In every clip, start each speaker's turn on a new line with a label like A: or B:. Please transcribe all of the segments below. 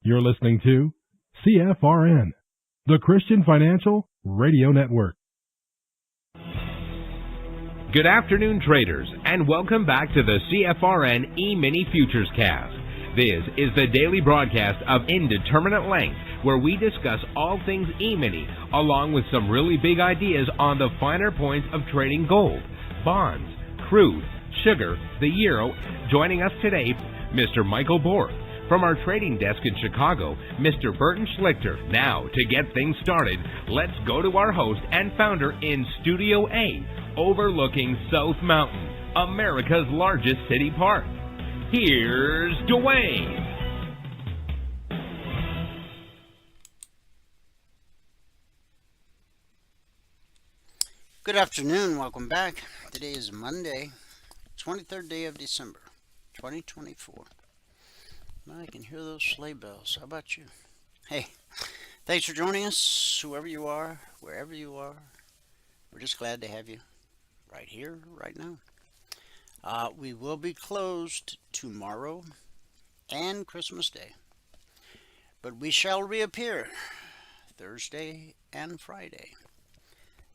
A: You're listening to CFRN, the Christian Financial Radio Network.
B: Good afternoon, traders, and welcome back to the CFRN E-mini Futures Cast. This is the daily broadcast of Indeterminate Length, where we discuss all things E-mini, along with some really big ideas on the finer points of trading gold, bonds, crude, sugar, the euro. Joining us today, Mr. Michael Borg. From our trading desk in Chicago, Mr. Burton Schlichter. Now, to get things started, let's go to our host and founder in Studio A, overlooking South Mountain, America's largest city park. Here's Dwayne.
C: Good afternoon. Welcome back. Today is Monday, 23rd day of December, 2024. I can hear those sleigh bells. How about you? Hey, thanks for joining us, whoever you are, wherever you are. We're just glad to have you right here, right now. We will be closed tomorrow and Christmas Day, but we shall reappear Thursday and Friday.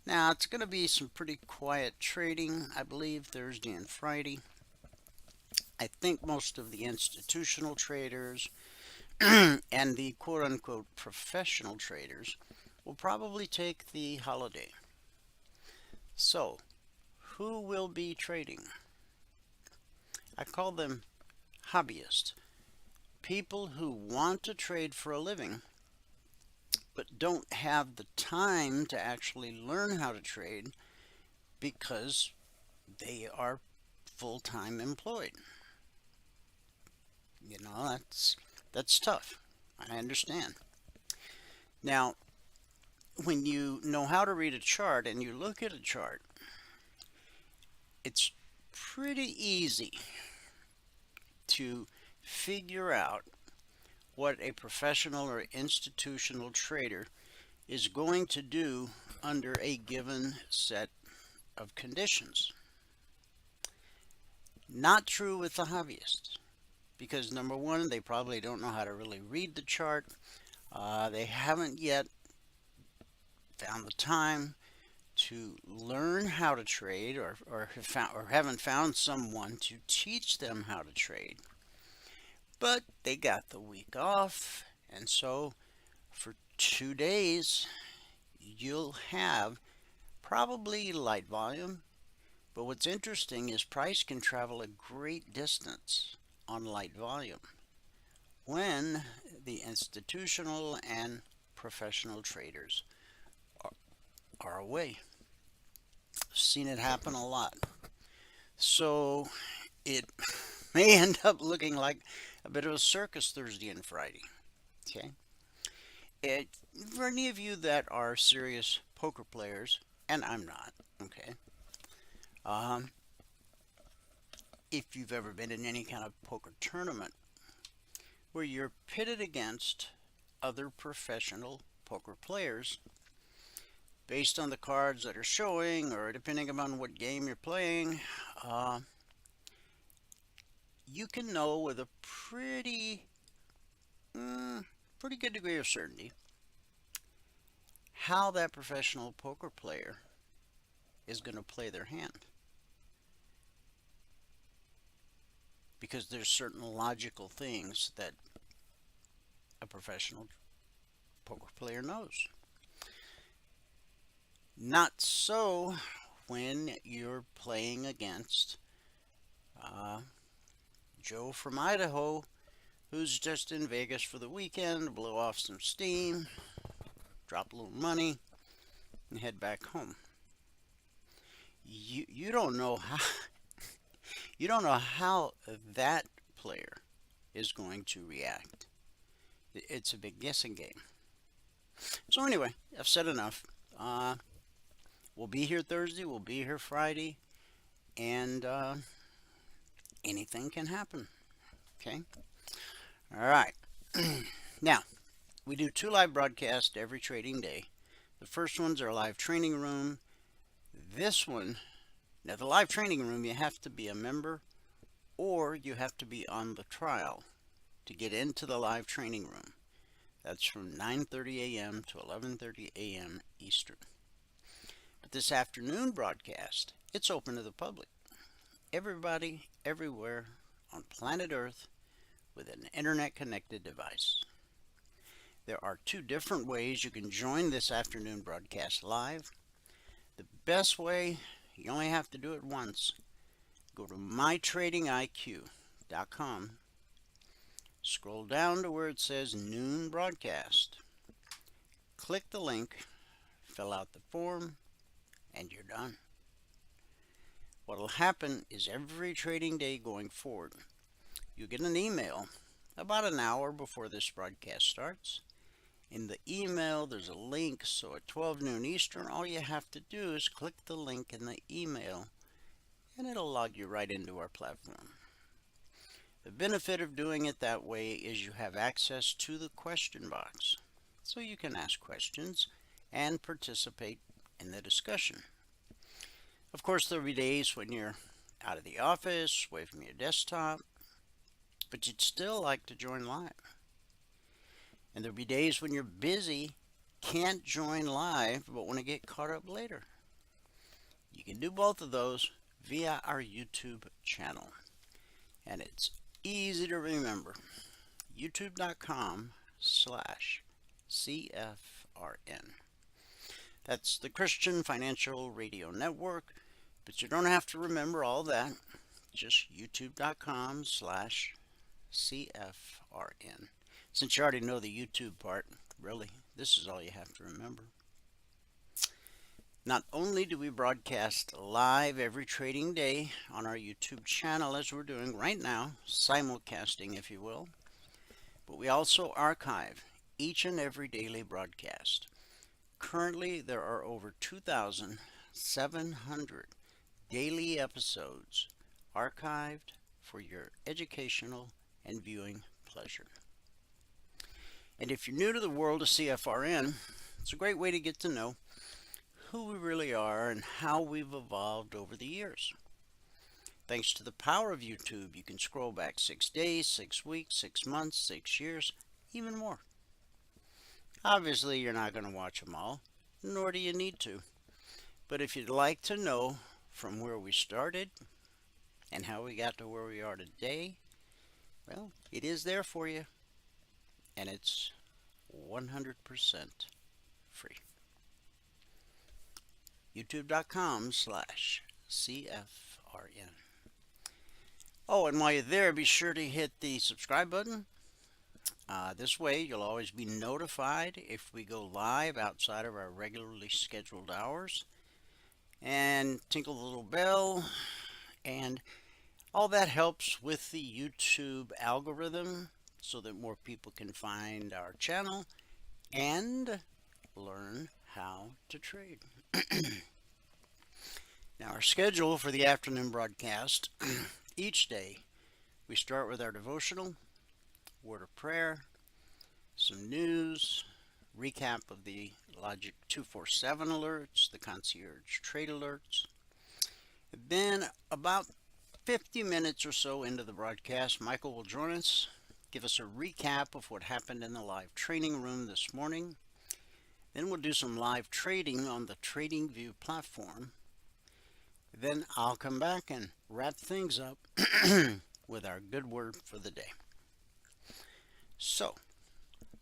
C: Now, it's going to be some pretty quiet trading, I believe, Thursday and Friday. I think most of the institutional traders and the quote-unquote professional traders will probably take the holiday. So, who will be trading? I call them hobbyists. People who want to trade for a living, but don't have the time to actually learn how to trade because they are full-time employed. You know, that's tough. I understand. Now, when you know how to read a chart and you look at a chart, it's pretty easy to figure out what a professional or institutional trader is going to do under a given set of conditions. Not true with the hobbyists. Because number one, they probably don't know how to really read the chart. They haven't yet found the time to learn how to trade, or haven't found someone to teach them how to trade. But they got the week off, and so for 2 days, you'll have probably light volume. But what's interesting is price can travel a great distance on light volume when the institutional and professional traders are away. I've seen it happen a lot. So it may end up looking like a bit of a circus Thursday and Friday. Okay. For any of you that are serious poker players, and I'm not, okay, if you've ever been in any kind of poker tournament where you're pitted against other professional poker players based on the cards that are showing, or depending upon what game you're playing, you can know with a pretty good degree of certainty how that professional poker player is going to play their hand. Because there's certain logical things that a professional poker player knows. Not so when you're playing against Joe from Idaho, who's just in Vegas for the weekend to blow off some steam, drop a little money, and head back home. You don't know how that player is going to react. It's a big guessing game. So anyway, I've said enough. We'll be here Thursday, we'll be here Friday, and anything can happen. Okay? All right. Now, we do 2 live broadcasts every trading day. The first one's our live training room. This one, now the live training room, you have to be a member or you have to be on the trial to get into the live training room. That's from 9:30 a.m. to 11:30 a.m. Eastern. But this afternoon broadcast, it's open to the public. Everybody, everywhere on planet Earth with an internet-connected device. There are two different ways you can join this afternoon broadcast live. The best way, you only have to do it once. Go to mytradingiq.com. Scroll down to where it says Noon Broadcast. Click the link, fill out the form, and you're done. What will happen is every trading day going forward, you get an email about an hour before this broadcast starts. In the email, there's a link, so at 12 noon Eastern, all you have to do is click the link in the email, and it'll log you right into our platform. The benefit of doing it that way is you have access to the question box, so you can ask questions and participate in the discussion. Of course, there'll be days when you're out of the office, away from your desktop, but you'd still like to join live. And there'll be days when you're busy, can't join live, but want to get caught up later. You can do both of those via our YouTube channel. And it's easy to remember. youtube.com/CFRN. That's the Christian Financial Radio Network, but you don't have to remember all that. Just youtube.com/CFRN. Since you already know the YouTube part, really, this is all you have to remember. Not only do we broadcast live every trading day on our YouTube channel, as we're doing right now, simulcasting if you will, but we also archive each and every daily broadcast. Currently, there are over 2,700 daily episodes archived for your educational and viewing pleasure. And if you're new to the world of CFRN, it's a great way to get to know who we really are and how we've evolved over the years. Thanks to the power of YouTube, you can scroll back 6 days, 6 weeks, 6 months, 6 years, even more. Obviously, you're not going to watch them all, nor do you need to. But if you'd like to know from where we started and how we got to where we are today, well, it is there for you. And it's 100% free. youtube.com/CFRN. Oh, and while you're there, be sure to hit the subscribe button. This way, you'll always be notified if we go live outside of our regularly scheduled hours. And tinkle the little bell. And all that helps with the YouTube algorithm, so that more people can find our channel and learn how to trade. Now, our schedule for the afternoon broadcast, each day we start with our devotional, word of prayer, some news, recap of the Logic 247 alerts, the concierge trade alerts. Then about 50 minutes or so into the broadcast, Michael will join us, give us a recap of what happened in the live training room this morning. Then we'll do some live trading on the TradingView platform. Then I'll come back and wrap things up with our good word for the day. So,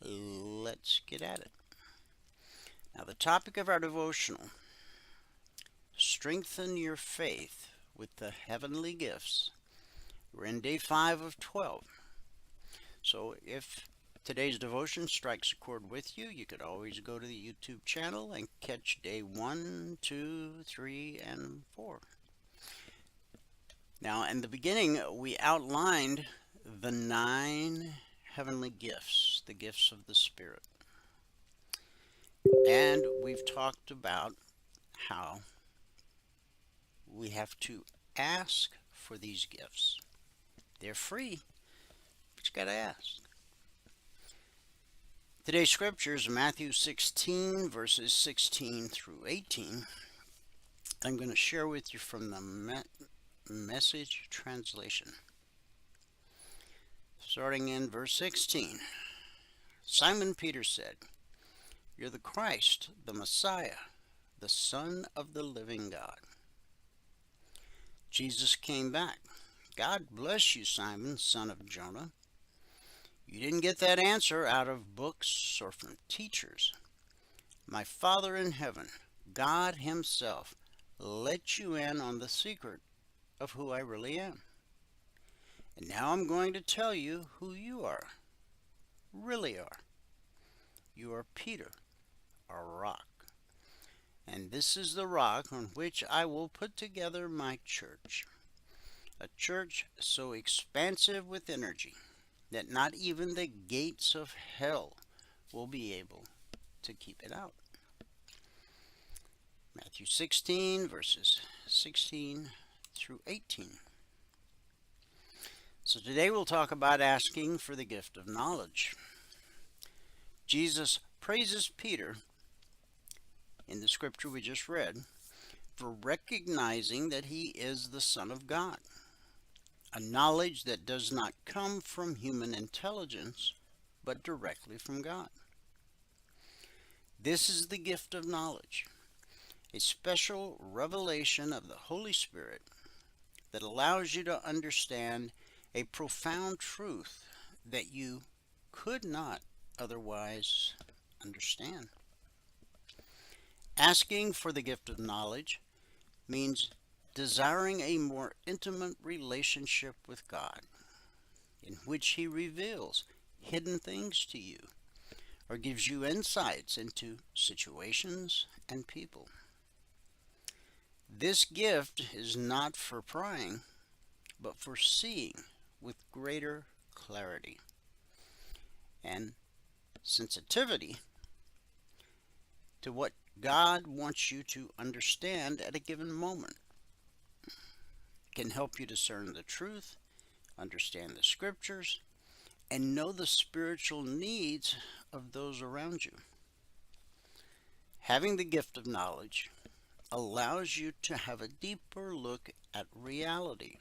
C: let's get at it. Now, the topic of our devotional, strengthen your faith with the heavenly gifts. We're in day 5 of 12. So if today's devotion strikes a chord with you, you could always go to the YouTube channel and catch day 1, 2, 3, and 4. Now, in the beginning, we outlined the 9 heavenly gifts, the gifts of the Spirit. And we've talked about how we have to ask for these gifts. They're free, but you gotta ask. Today's scripture is Matthew 16, verses 16 through 18. I'm going to share with you from the Message translation. Starting in verse 16. Simon Peter said, "You're the Christ, the Messiah, the Son of the living God." Jesus came back. "God bless you, Simon, son of Jonah. You didn't get that answer out of books or from teachers. My Father in heaven, God Himself, let you in on the secret of who I really am. And now I'm going to tell you who you really are. You are Peter, a rock. And this is the rock on which I will put together my church. A church so expansive with energy that not even the gates of hell will be able to keep it out." Matthew 16, verses 16 through 18. So today we'll talk about asking for the gift of knowledge. Jesus praises Peter in the scripture we just read for recognizing that he is the Son of God, a knowledge that does not come from human intelligence, but directly from God. This is the gift of knowledge, a special revelation of the Holy Spirit that allows you to understand a profound truth that you could not otherwise understand. Asking for the gift of knowledge means desiring a more intimate relationship with God, in which He reveals hidden things to you or gives you insights into situations and people. This gift is not for prying, but for seeing with greater clarity and sensitivity to what God wants you to understand at a given moment. It can help you discern the truth, understand the scriptures, and know the spiritual needs of those around you. Having the gift of knowledge allows you to have a deeper look at reality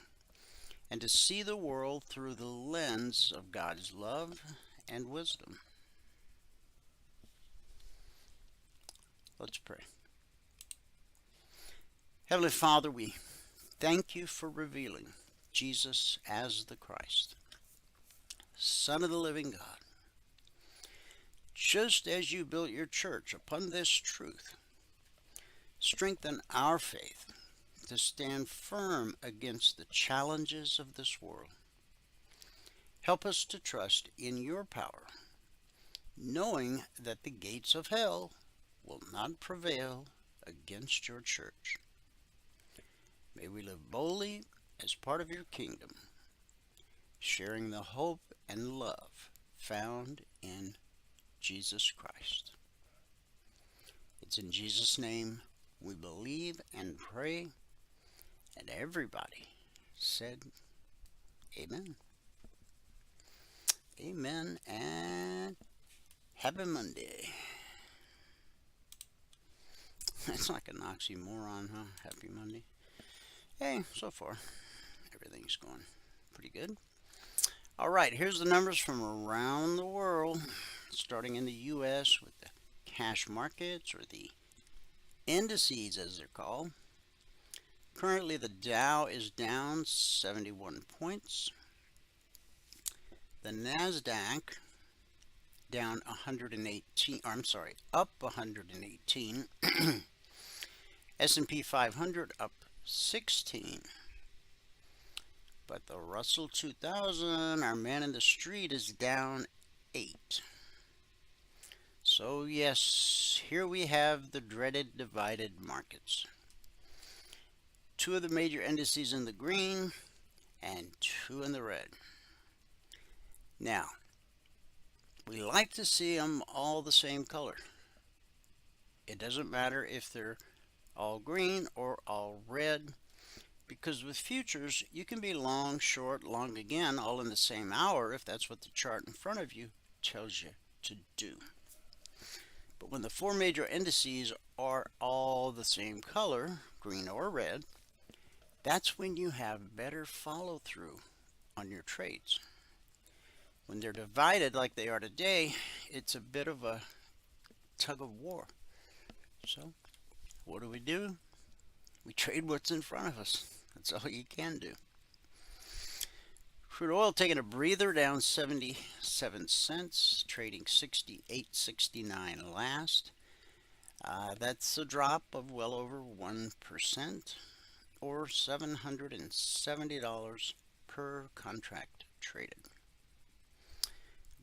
C: and to see the world through the lens of God's love and wisdom. Let's pray. Heavenly Father, we thank you for revealing Jesus as the Christ, Son of the living God. Just as you built your church upon this truth, strengthen our faith to stand firm against the challenges of this world. Help us to trust in your power, knowing that the gates of hell will not prevail against your church. May we live boldly as part of your kingdom, sharing the hope and love found in Jesus Christ. It's in Jesus' name we believe and pray, and everybody said amen. Amen, and happy Monday. It's like an oxymoron, huh? Happy Monday. Hey, so far, everything's going pretty good. All right, here's the numbers from around the world, starting in the U.S. with the cash markets, or the indices as they're called. Currently, the Dow is down 71 points. The NASDAQ down 118, or I'm sorry, up 118. S&P 500 up 16. But the Russell 2000, our man in the street, is down 8. So yes, here we have the dreaded divided markets. 2 of the major indices in the green and 2 in the red. Now, we like to see them all the same color. It doesn't matter if they're all green or all red, because with futures you can be long, short, long again, all in the same hour if that's what the chart in front of you tells you to do. But when the 4 major indices are all the same color, green or red, that's when you have better follow through on your trades. When they're divided like they are today, it's a bit of a tug of war. So, what do? We trade what's in front of us. That's all you can do. Crude oil taking a breather, down 77 cents, trading 68.69 last. That's a drop of well over 1%, or $770 per contract traded.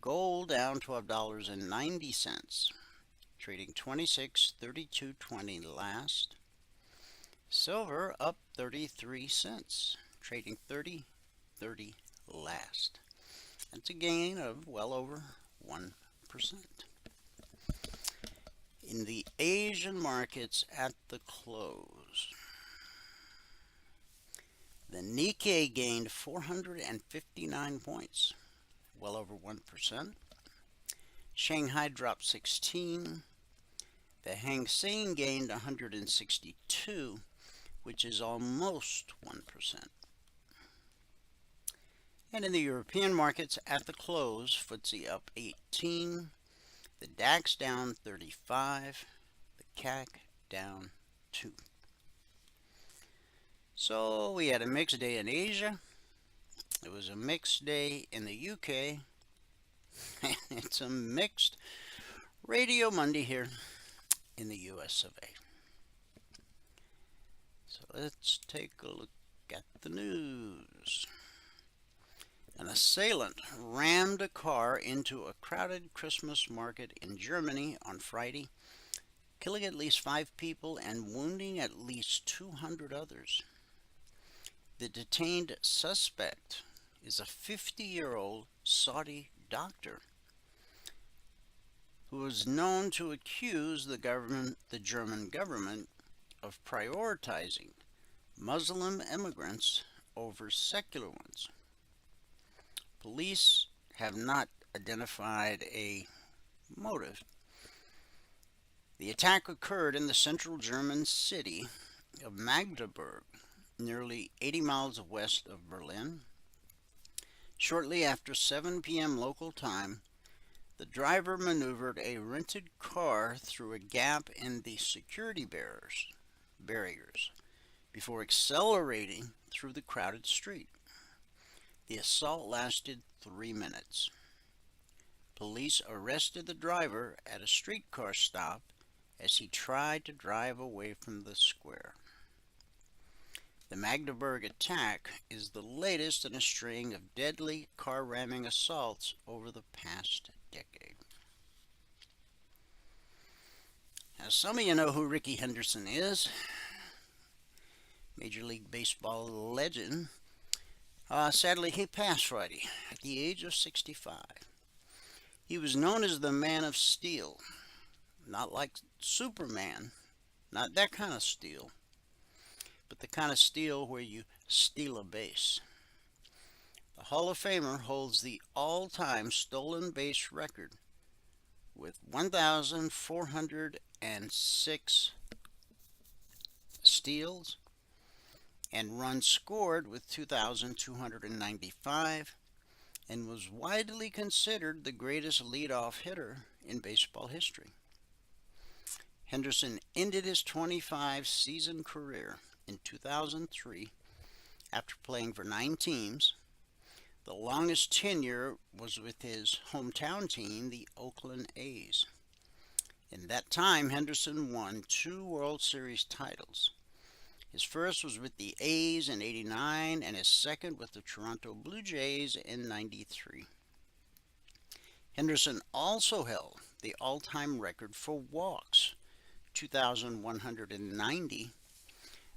C: Gold down $12.90, trading 26.3220 last. Silver up 33 cents, trading 30.30 last. That's a gain of well over 1%. In the Asian markets at the close, the Nikkei gained 459 points, well over 1%. Shanghai dropped 16. The Hang Seng gained 162, which is almost 1%. And in the European markets at the close, FTSE up 18, the DAX down 35, the CAC down 2. So we had a mixed day in Asia. It was a mixed day in the UK. And it's a mixed Radio Monday here in the US of A. So let's take a look at the news. An assailant rammed a car into a crowded Christmas market in Germany on Friday, killing at least 5 people and wounding at least 200 others. The detained suspect is a 50-year-old Saudi doctor who was known to accuse the German government, of prioritizing Muslim immigrants over secular ones. Police have not identified a motive. The attack occurred in the central German city of Magdeburg, nearly 80 miles west of Berlin. Shortly after 7 p.m. local time, the driver maneuvered a rented car through a gap in the security barriers before accelerating through the crowded street. The assault lasted 3 minutes. Police arrested the driver at a streetcar stop as he tried to drive away from the square. The Magdeburg attack is the latest in a string of deadly car ramming assaults over the past decade. Now, some of you know who Rickey Henderson is. Major League Baseball legend. Sadly, he passed Friday at the age of 65. He was known as the Man of Steel. Not like Superman, not that kind of steel, but the kind of steel where you steal a base. The Hall of Famer holds the all-time stolen base record with 1,406 steals and runs scored with 2,295, and was widely considered the greatest leadoff hitter in baseball history. Henderson ended his 25-season career in 2003 after playing for 9 teams. The longest tenure was with his hometown team, the Oakland A's. In that time, Henderson won 2 World Series titles. His first was with the A's in '89 and his second with the Toronto Blue Jays in '93. Henderson also held the all-time record for walks, 2,190,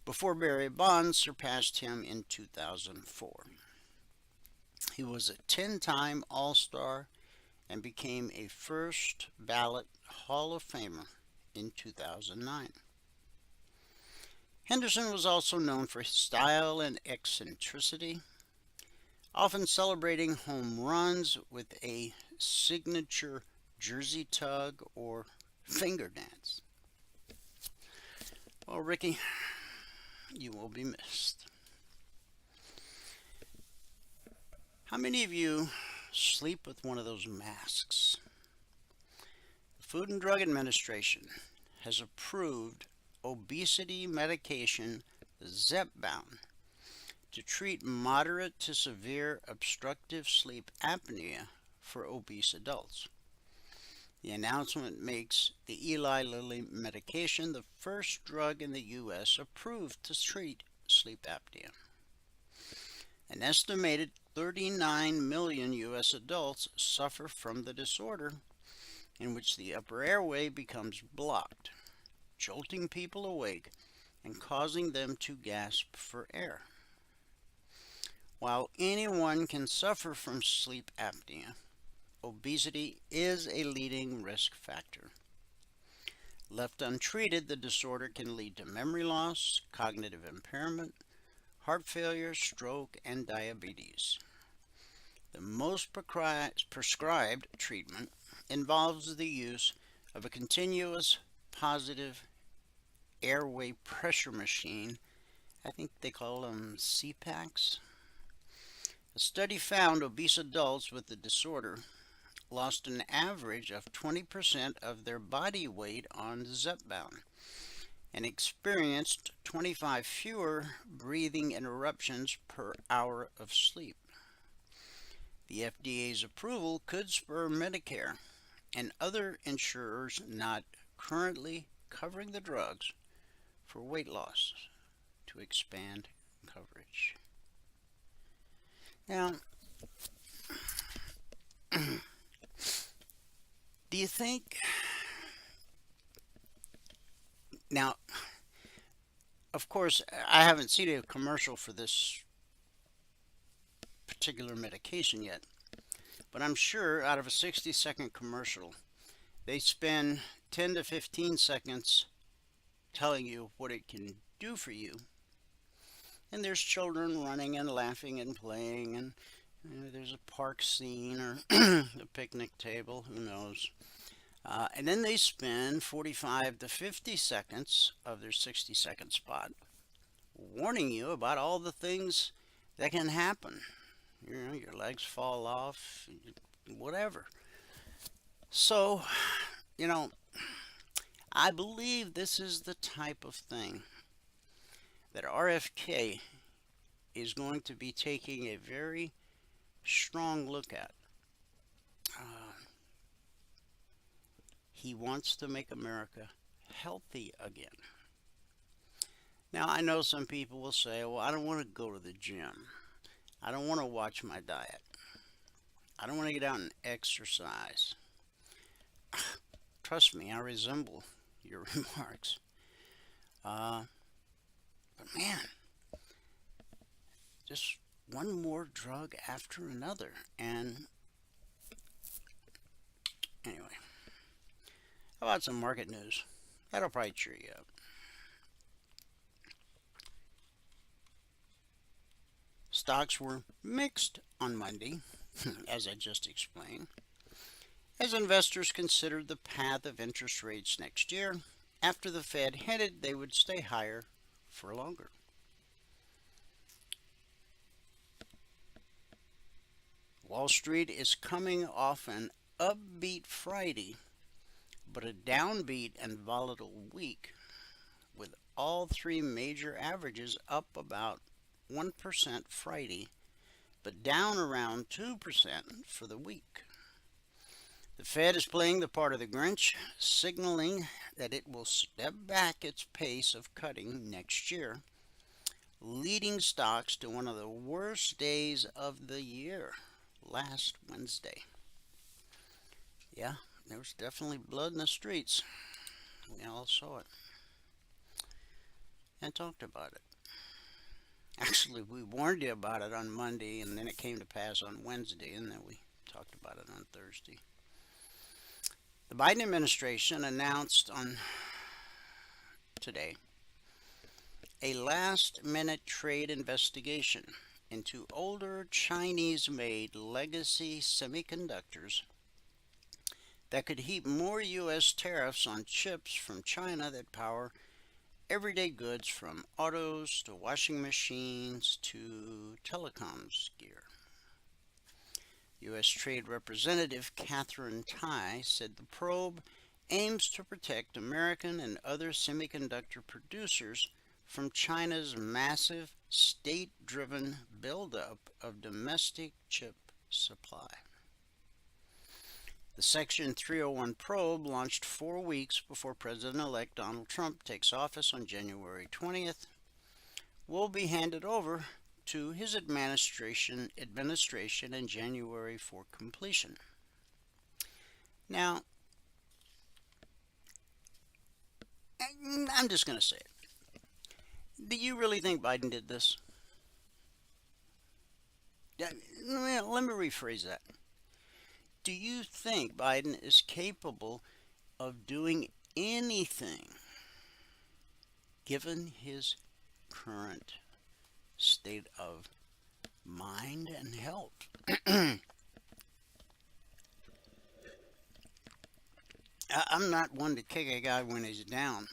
C: before Barry Bonds surpassed him in 2004. He was a 10-time All-Star and became a first-ballot Hall of Famer in 2009. Henderson was also known for his style and eccentricity, often celebrating home runs with a signature jersey tug or finger dance. Well, Ricky, you will be missed. How many of you sleep with one of those masks. The Food and Drug Administration has approved obesity medication Zepbound to treat moderate to severe obstructive sleep apnea for obese adults. The announcement makes the Eli Lilly medication the first drug in the U.S. approved to treat sleep apnea. An estimated 39 million U.S. adults suffer from the disorder, in which the upper airway becomes blocked, jolting people awake and causing them to gasp for air. While anyone can suffer from sleep apnea, obesity is a leading risk factor. Left untreated, the disorder can lead to memory loss, cognitive impairment, heart failure, stroke, and diabetes. The most prescribed treatment involves the use of a continuous positive airway pressure machine. I think they call them CPAPs. A study found obese adults with the disorder lost an average of 20% of their body weight on Zepbound and experienced 25 fewer breathing interruptions per hour of sleep. The FDA's approval could spur Medicare and other insurers not currently covering the drugs for weight loss to expand coverage. Now, do you think... Now, of course, I haven't seen a commercial for this particular medication yet, but I'm sure out of a 60-second commercial, they spend 10 to 15 seconds telling you what it can do for you. And there's children running and laughing and playing, and there's a park scene or a picnic table, who knows. And then they spend 45 to 50 seconds of their 60-second spot warning you about all the things that can happen. You know, your legs fall off, whatever. So, you know, I believe this is the type of thing that RFK is going to be taking a very strong look at. He wants to make America healthy again. Now, I know some people will say, well, I don't want to go to the gym. I don't want to watch my diet. I don't want to get out and exercise. Trust me, I resemble your remarks. But man, just one more drug after another. And anyway, how about some market news? That'll probably cheer you up. Stocks were mixed on Monday, as I just explained, as investors considered the path of interest rates next year after the Fed hinted they would stay higher for longer. Wall Street is coming off an upbeat Friday, but a downbeat and volatile week, with all three major averages up about 1% Friday, but down around 2% for the week. The Fed is playing the part of the Grinch, signaling that it will step back its pace of cutting next year, leading stocks to one of the worst days of the year last Wednesday. Yeah, there was definitely blood in the streets. We all saw it and talked about it. Actually, we warned you about it on Monday, and then it came to pass on Wednesday, and then we talked about it on Thursday. The Biden administration announced on today a last-minute trade investigation into older Chinese-made legacy semiconductors that could heap more U.S. tariffs on chips from China that power everyday goods from autos to washing machines to telecoms gear. U.S. Trade Representative Catherine Tai said the probe aims to protect American and other semiconductor producers from China's massive state-driven buildup of domestic chip supply. The Section 301 probe, launched 4 weeks before President-elect Donald Trump takes office on January 20th, will be handed over to his administration in January for completion. Now, I'm just going to say it. Do you really think Biden did this? Let me rephrase that. Do you think Biden is capable of doing anything given his current state of mind and health? I'm not one to kick a guy when he's down,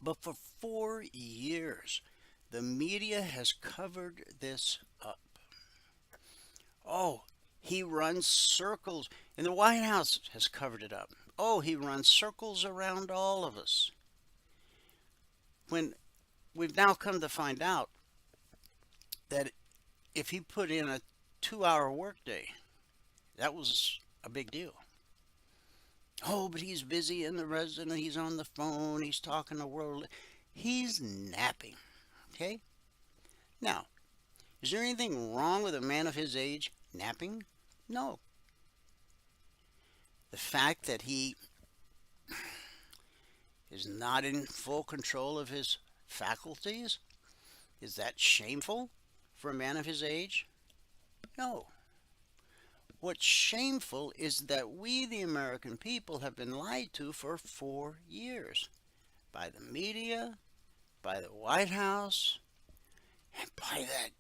C: but for 4 years, the media has covered this up. Oh, he runs circles, and the White House has covered it up. Oh, he runs circles around all of us. When we've now come to find out that if he put in a 2-hour workday, that was a big deal. Oh, but he's busy in the resident, he's on the phone, he's talking the world. He's napping, okay? Now, is there anything wrong with a man of his age napping? No. The fact that he is not in full control of his faculties, is that shameful for a man of his age? No. What's shameful is that we, the American people, have been lied to for 4 years by the media, by the White House, and by that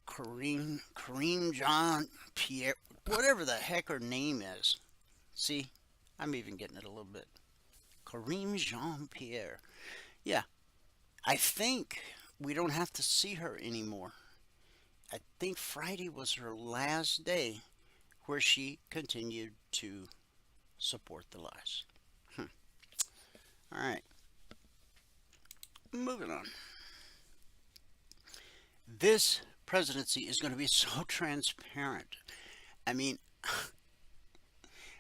C: Kareem John Pierre, whatever the heck her name is. See, I'm even getting it a little bit. Kareem Jean Pierre. Yeah, I think we don't have to see her anymore. I think Friday was her last day where she continued to support the lies. All right. Moving on. This presidency is going to be so transparent. I mean,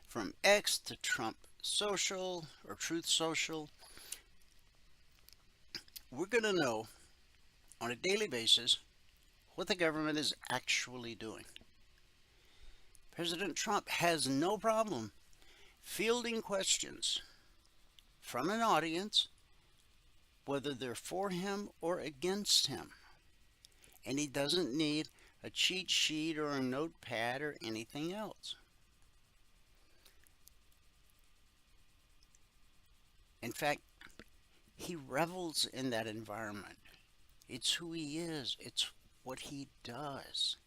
C: from X to Trump Social or Truth Social, we're going to know on a daily basis what the government is actually doing. President Trump has no problem fielding questions from an audience, whether they're for him or against him. And he doesn't need a cheat sheet or a notepad or anything else. In fact, he revels in that environment. It's who he is. It's what he does.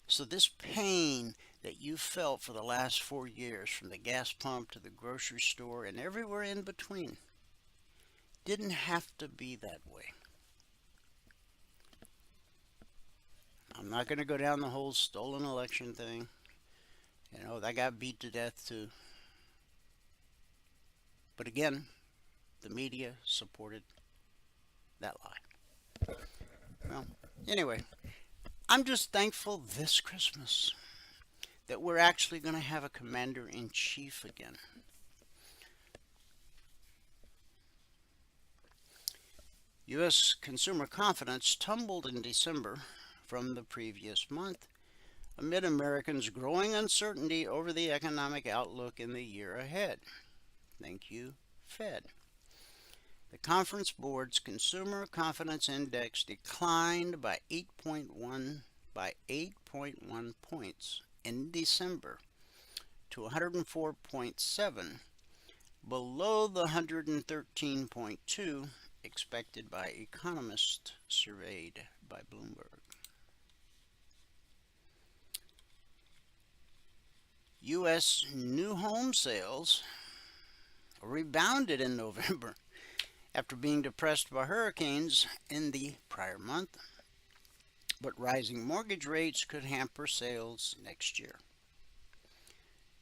C: So this pain that you felt for the last 4 years, from the gas pump to the grocery store and everywhere in between, didn't have to be that way. I'm not going to go down the whole stolen election thing. You know, that got beat to death too. But again, the media supported that lie. Well, anyway, I'm just thankful this Christmas that we're actually going to have a commander-in-chief again. U.S. consumer confidence tumbled in December from the previous month amid Americans' growing uncertainty over the economic outlook in the year ahead. Thank you, Fed. The Conference Board's Consumer Confidence Index declined by 8.1 points in December to 104.7, below the 113.2 expected by economists surveyed by Bloomberg. U.S. new home sales rebounded in November after being depressed by hurricanes in the prior month. but rising mortgage rates could hamper sales next year.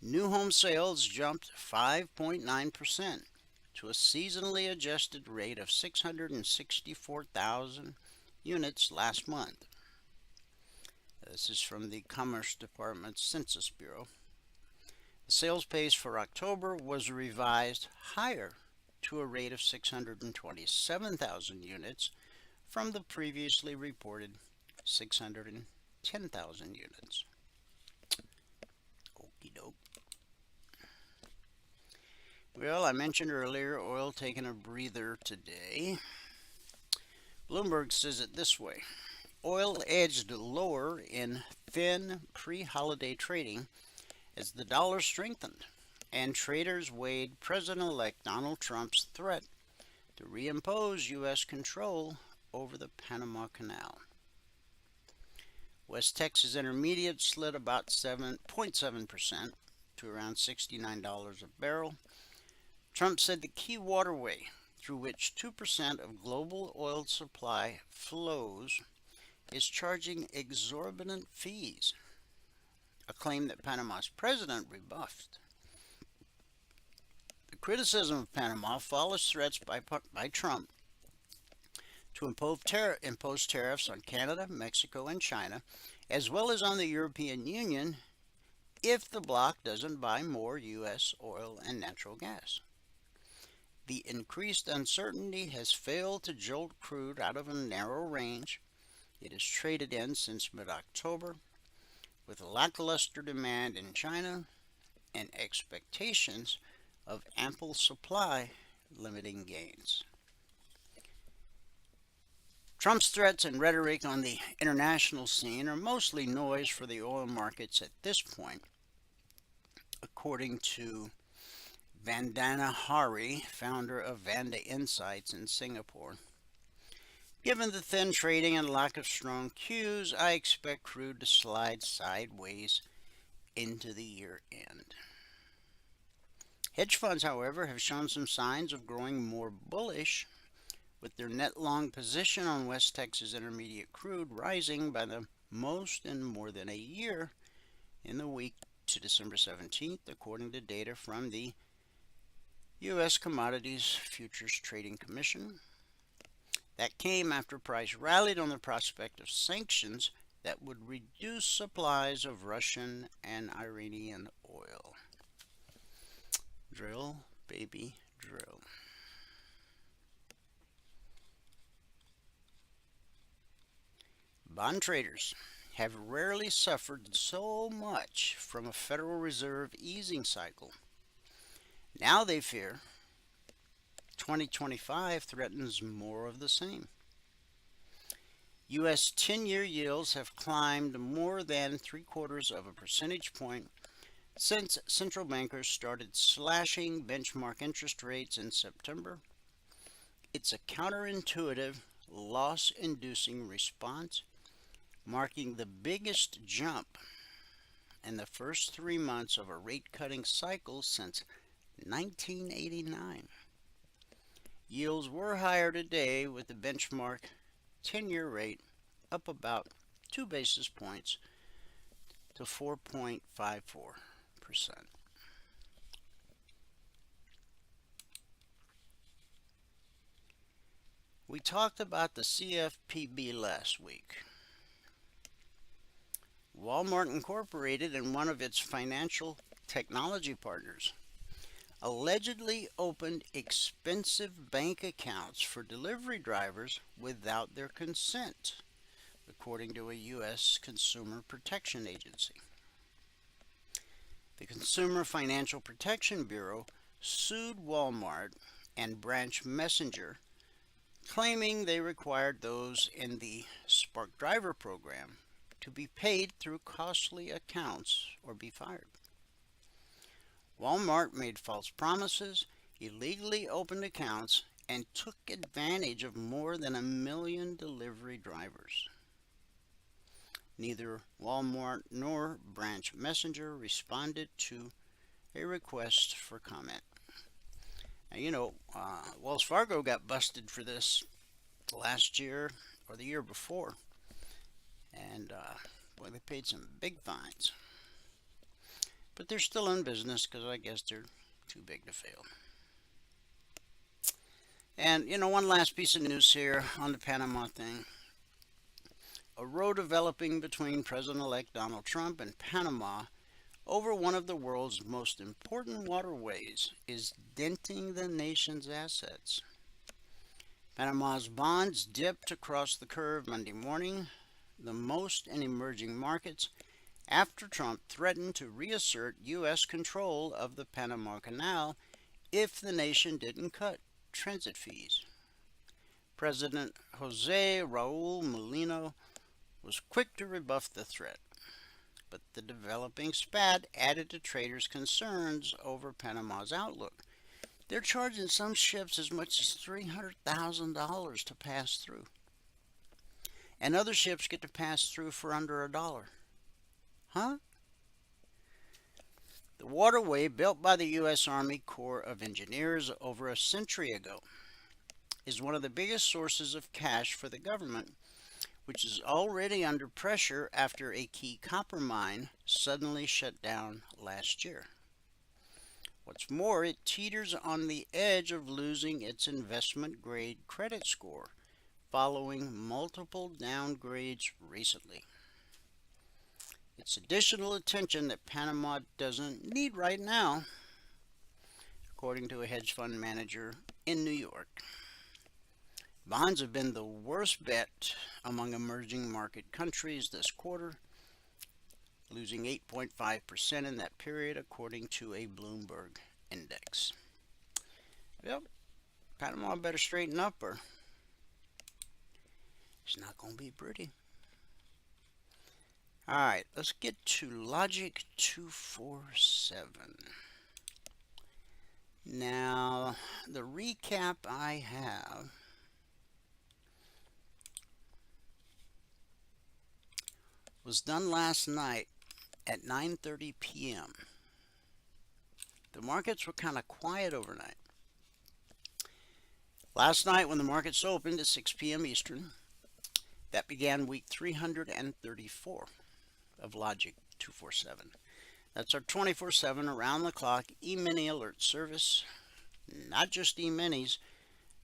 C: New home sales jumped 5.9% to a seasonally adjusted rate of 664,000 units last month. This is from the Commerce Department's Census Bureau. The sales pace for October was revised higher to a rate of 627,000 units from the previously reported 610,000 units. Okie doke. Well, I mentioned earlier oil taking a breather today. Bloomberg says it this way. Oil edged lower in thin pre-holiday trading as the dollar strengthened and traders weighed President-elect Donald Trump's threat to reimpose U.S. control over the Panama Canal. West Texas Intermediate slid about 7.7% to around $69 a barrel. Trump said the key waterway through which 2% of global oil supply flows is charging exorbitant fees, a claim that Panama's president rebuffed. The criticism of Panama follows threats by Trump to impose tariffs on Canada, Mexico, and China, as well as on the European Union if the bloc doesn't buy more U.S. oil and natural gas. The increased uncertainty has failed to jolt crude out of a narrow range it has traded in since mid-October, with lackluster demand in China and expectations of ample supply limiting gains. Trump's threats and rhetoric on the international scene are mostly noise for the oil markets at this point, according to Vandana Hari, founder of Vanda Insights in Singapore. Given the thin trading and lack of strong cues, I expect crude to slide sideways into the year end. Hedge funds, however, have shown some signs of growing more bullish, with their net long position on West Texas Intermediate crude rising by the most in more than a year in the week to December 17th, according to data from the U.S. Commodities Futures Trading Commission. That came after price rallied on the prospect of sanctions that would reduce supplies of Russian and Iranian oil. Drill, baby, drill. Bond traders have rarely suffered so much from a Federal Reserve easing cycle. Now they fear 2025 threatens more of the same. U.S. 10-year yields have climbed more than 0.75 of a percentage point since central bankers started slashing benchmark interest rates in September. It's a counterintuitive, loss-inducing response, marking the biggest jump in the first 3 months of a rate-cutting cycle since 1989. Yields were higher today, with the benchmark 10-year rate up about 2 basis points to 4.54%. We talked about the CFPB last week. Walmart Incorporated and one of its financial technology partners allegedly opened expensive bank accounts for delivery drivers without their consent, according to a U.S. Consumer Protection Agency. The Consumer Financial Protection Bureau sued Walmart and Branch Messenger, claiming they required those in the Spark Driver program to be paid through costly accounts or be fired. Walmart made false promises, illegally opened accounts, and took advantage of more than 1 million delivery drivers. Neither Walmart nor Branch Messenger responded to a request for comment. Now, Wells Fargo got busted for this last year or the year before. And boy, they paid some big fines. But they're still in business because I guess they're too big to fail. And, one last piece of news here on the Panama thing. A row developing between President-elect Donald Trump and Panama over one of the world's most important waterways is denting the nation's assets. Panama's bonds dipped across the curve Monday morning, the most in emerging markets, after Trump threatened to reassert U.S. control of the Panama Canal if the nation didn't cut transit fees. President Jose Raul Mulino was quick to rebuff the threat, but the developing spat added to traders' concerns over Panama's outlook. They're charging some ships as much as $300,000 to pass through, and other ships get to pass through for under $1. Huh? The waterway, built by the U.S. Army Corps of Engineers over a century ago, is one of the biggest sources of cash for the government, which is already under pressure after a key copper mine suddenly shut down last year. What's more, it teeters on the edge of losing its investment-grade credit score following multiple downgrades recently. It's additional attention that Panama doesn't need right now, according to a hedge fund manager in New York. Bonds have been the worst bet among emerging market countries this quarter, losing 8.5% in that period, according to a Bloomberg index. Yep, Panama better straighten up or it's not going to be pretty. All right, let's get to Logic 247. Now, the recap I have was done last night at 9:30 p.m. The markets were kind of quiet overnight. Last night when the markets opened at 6 p.m. Eastern, that began week 334 of Logic 247. That's our 24/7 around-the-clock E-mini alert service. Not just E-minis,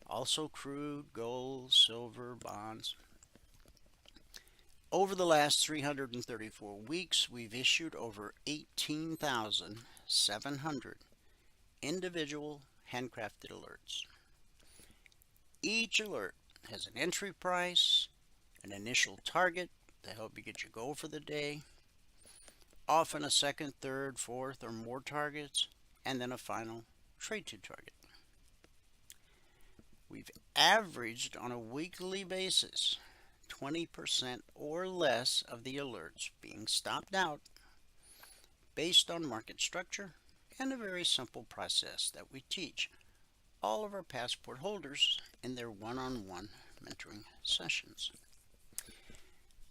C: also crude, gold, silver, bonds. Over the last 334 weeks, we've issued over 18,700 individual handcrafted alerts. Each alert has an entry price, an initial target to help you get your goal for the day, often a second, third, fourth, or more targets, and then a final trade to target. We've averaged on a weekly basis 20% or less of the alerts being stopped out based on market structure and a very simple process that we teach all of our passport holders in their one-on-one mentoring sessions.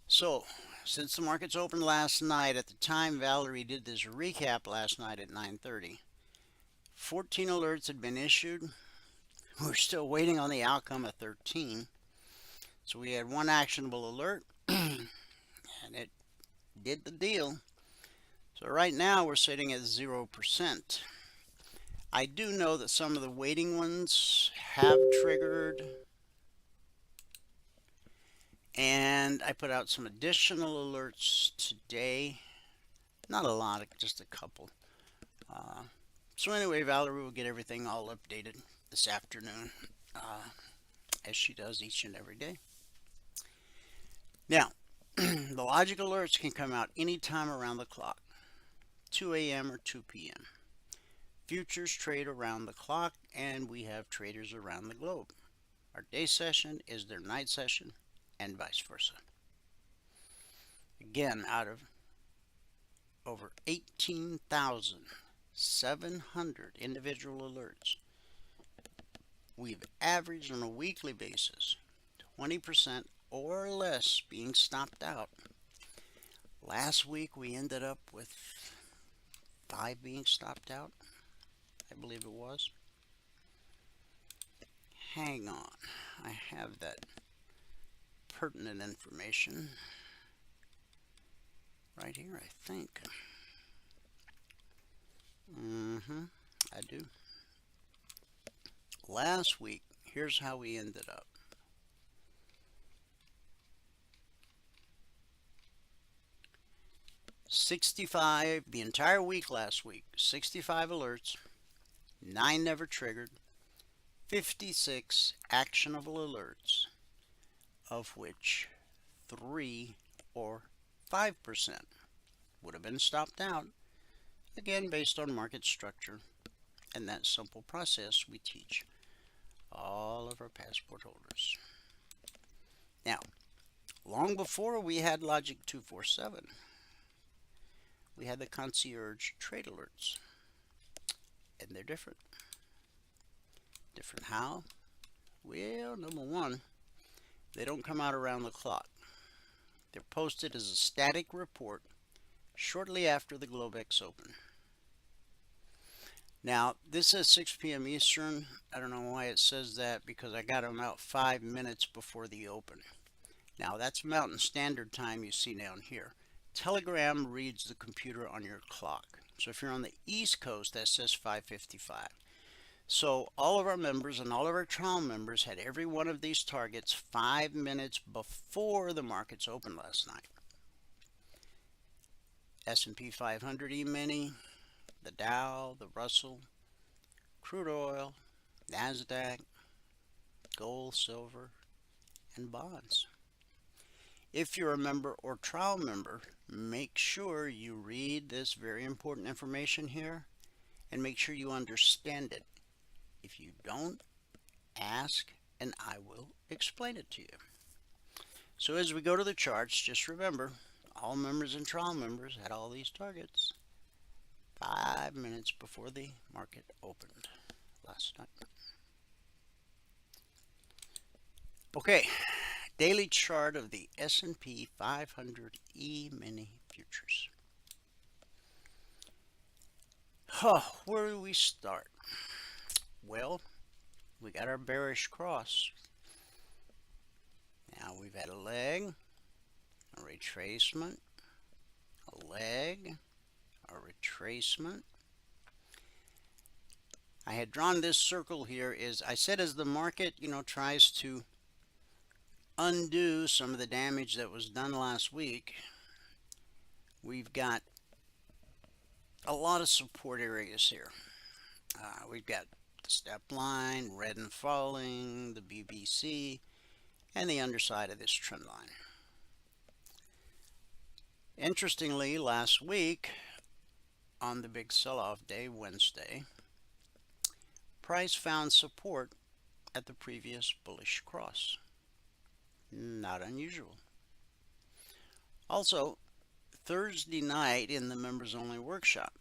C: So, since the markets opened last night, at the time Valerie did this recap last night at 9:30, 14 alerts had been issued. We're still waiting on the outcome of 13. So we had one actionable alert, and it did the deal. So right now we're sitting at 0%. I do know that some of the waiting ones have triggered, and I put out some additional alerts today. Not a lot, just a couple. So anyway, Valerie will get everything all updated this afternoon, as she does each and every day. Now, the logic alerts can come out anytime around the clock, 2 a.m. or 2 p.m. Futures trade around the clock, and we have traders around the globe. Our day session is their night session, and vice versa. Again, out of over 18,700 individual alerts, we've averaged on a weekly basis 20% or less being stopped out. Last week we ended up with 5 being stopped out, I believe it was. Hang on, I have that pertinent information. right here, I think. I do. Last week, here's how we ended up. $65 the entire week last week. 65 alerts, 9 never triggered, 56 actionable alerts, of which 3 or 5% would have been stopped out, again based on market structure and that simple process we teach all of our passport holders. Now, long before we had Logic 247, we had the concierge trade alerts, and they're different. Different how? Well, number one, they don't come out around the clock. They're posted as a static report shortly after the Globex open. Now, this says 6 p.m. Eastern. I don't know why it says that, because I got them out 5 minutes before the open. Now, that's Mountain Standard Time you see down here. Telegram reads the computer on your clock. So if you're on the East Coast, that says 5:55. So all of our members and all of our trial members had every one of these targets 5 minutes before the markets opened last night. S&P 500 E-mini, the Dow, the Russell, crude oil, NASDAQ, gold, silver, and bonds. If you're a member or trial member, make sure you read this very important information here and make sure you understand it. If you don't, ask and I will explain it to you. So as we go to the charts, just remember, all members and trial members had all these targets 5 minutes before the market opened last night. Okay, daily chart of the S&P 500 E-mini futures. Where do we start? Well, we got our bearish cross. Now we've had a leg, a retracement, a leg, a retracement. I had drawn this circle here I said as the market, tries to undo some of the damage that was done last week, we've got a lot of support areas here. We've got the step line, red and falling, the BBC, and the underside of this trend line. Interestingly, last week on the big sell-off day, Wednesday, price found support at the previous bullish cross. Not unusual. Also, Thursday night in the members only workshop,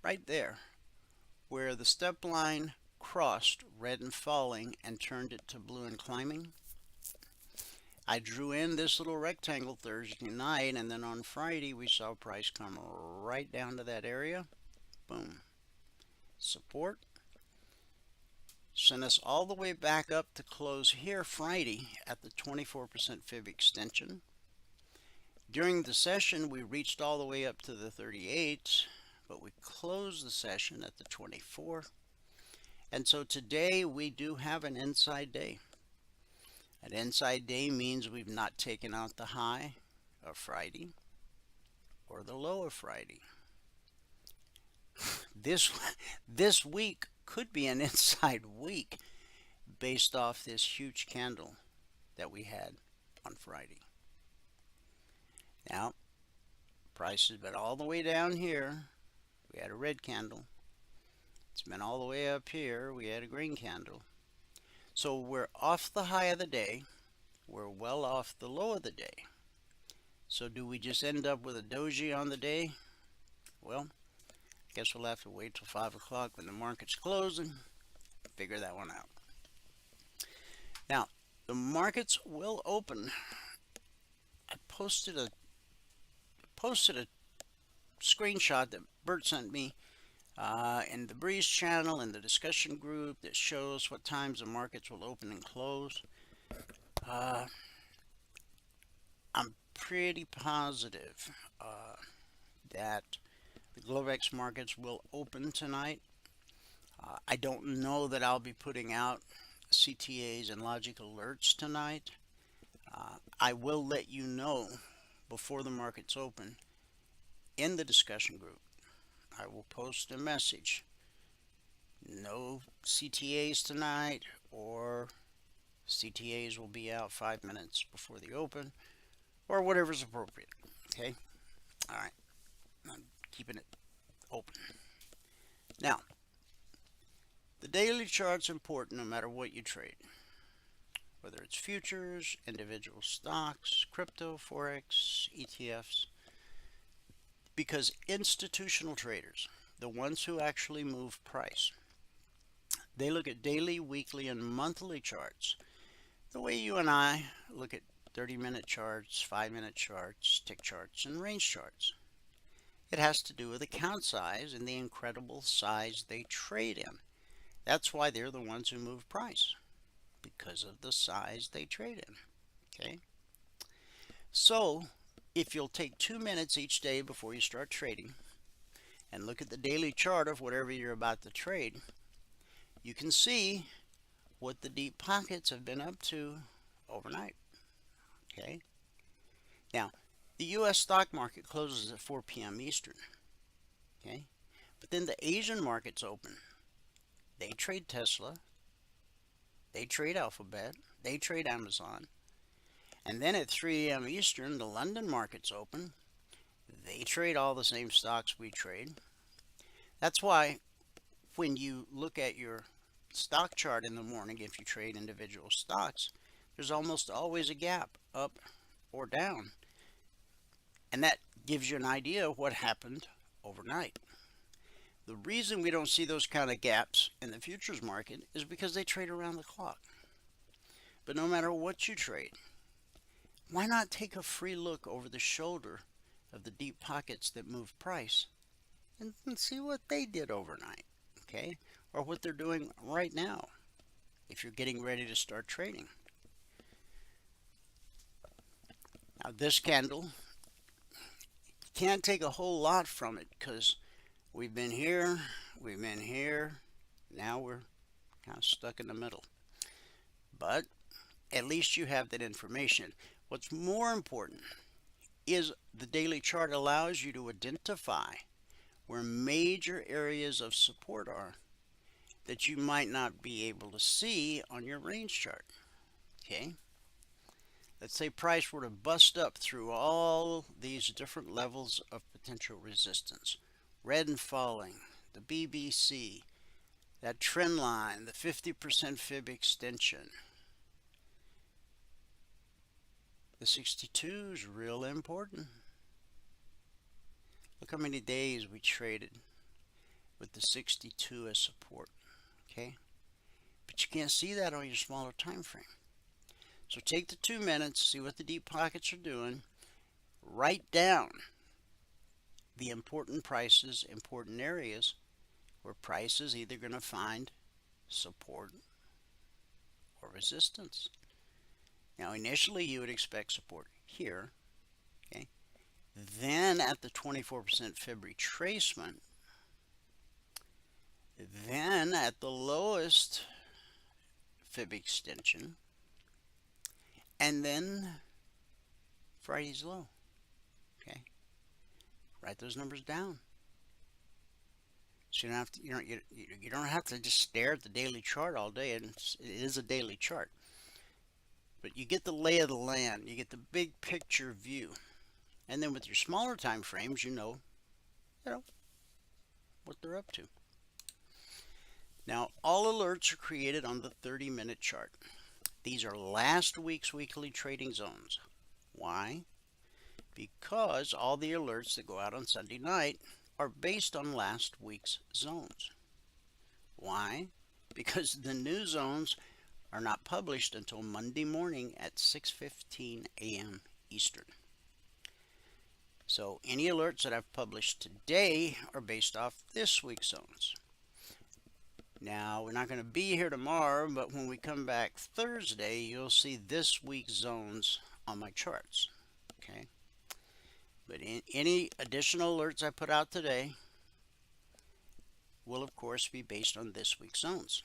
C: right there where the step line crossed red and falling and turned it to blue and climbing, I drew in this little rectangle Thursday night, and then on Friday we saw price come right down to that area. Boom. Support. Sent us all the way back up to close here Friday at the 24% fib extension. During the session we reached all the way up to the 38, but we closed the session at the 24. And so today we do have an inside day. An inside day means we've not taken out the high of Friday or the low of Friday. This week could be an inside week based off this huge candle that we had on Friday. Now, price has been all the way down here. We had a red candle. It's been all the way up here. We had a green candle. So we're off the high of the day. We're well off the low of the day. So do we just end up with a doji on the day? Well, I guess we'll have to wait till 5 o'clock when the market's closing. Figure that one out. Now, the markets will open. I posted a screenshot that Bert sent me in the Breeze channel in the discussion group that shows what times the markets will open and close. I'm pretty positive that the Globex markets will open tonight. I don't know that I'll be putting out CTAs and logic alerts tonight. I will let you know before the markets open in the discussion group. I will post a message. No CTAs tonight, or CTAs will be out 5 minutes before the open, or whatever's appropriate. Okay? All right. I'm keeping it open. Now, the daily chart's important no matter what you trade, whether it's futures, individual stocks, crypto, Forex, ETFs, because institutional traders, the ones who actually move price, they look at daily, weekly, and monthly charts the way you and I look at 30-minute charts, 5-minute charts, tick charts, and range charts. It has to do with account size and the incredible size they trade in. That's why they're the ones who move price, because of the size they trade in. Okay? So, if you'll take 2 minutes each day before you start trading and look at the daily chart of whatever you're about to trade, you can see what the deep pockets have been up to overnight. Okay? Now, the U.S. stock market closes at 4 p.m. Eastern. Okay? But then the Asian markets open. They trade Tesla. They trade Alphabet. They trade Amazon. And then at 3 a.m. Eastern, the London markets open. They trade all the same stocks we trade. That's why when you look at your stock chart in the morning, if you trade individual stocks, there's almost always a gap up or down. And that gives you an idea of what happened overnight. The reason we don't see those kind of gaps in the futures market is because they trade around the clock. But no matter what you trade, why not take a free look over the shoulder of the deep pockets that move price and see what they did overnight, okay? Or what they're doing right now if you're getting ready to start trading. Now this candle, you can't take a whole lot from it because we've been here, now we're kind of stuck in the middle. But at least you have that information. What's more important is the daily chart allows you to identify where major areas of support are that you might not be able to see on your range chart. Okay? Let's say price were to bust up through all these different levels of potential resistance. Red and falling, the BBC, that trend line, the 50% fib extension. The 62 is real important. Look how many days we traded with the 62 as support. Okay? But you can't see that on your smaller time frame. So take the 2 minutes, see what the deep pockets are doing, write down the important prices, important areas where price is either going to find support or resistance. Now initially you would expect support here, okay? Then at the 24% fib retracement, then at the lowest fib extension, and then Friday's low. Okay, write those numbers down. So you don't have to, you don't have to just stare at the daily chart all day. And it is a daily chart, but you get the lay of the land. You get the big picture view, and then with your smaller time frames, you know what they're up to. Now, all alerts are created on the 30-minute chart. These are last week's weekly trading zones. Why? Because all the alerts that go out on Sunday night are based on last week's zones. Why? Because the new zones are not published until Monday morning at 6:15 a.m. Eastern. So any alerts that I've published today are based off this week's zones. Now, we're not going to be here tomorrow, but when we come back Thursday, you'll see this week's zones on my charts. Okay. But any additional alerts I put out today will, of course, be based on this week's zones.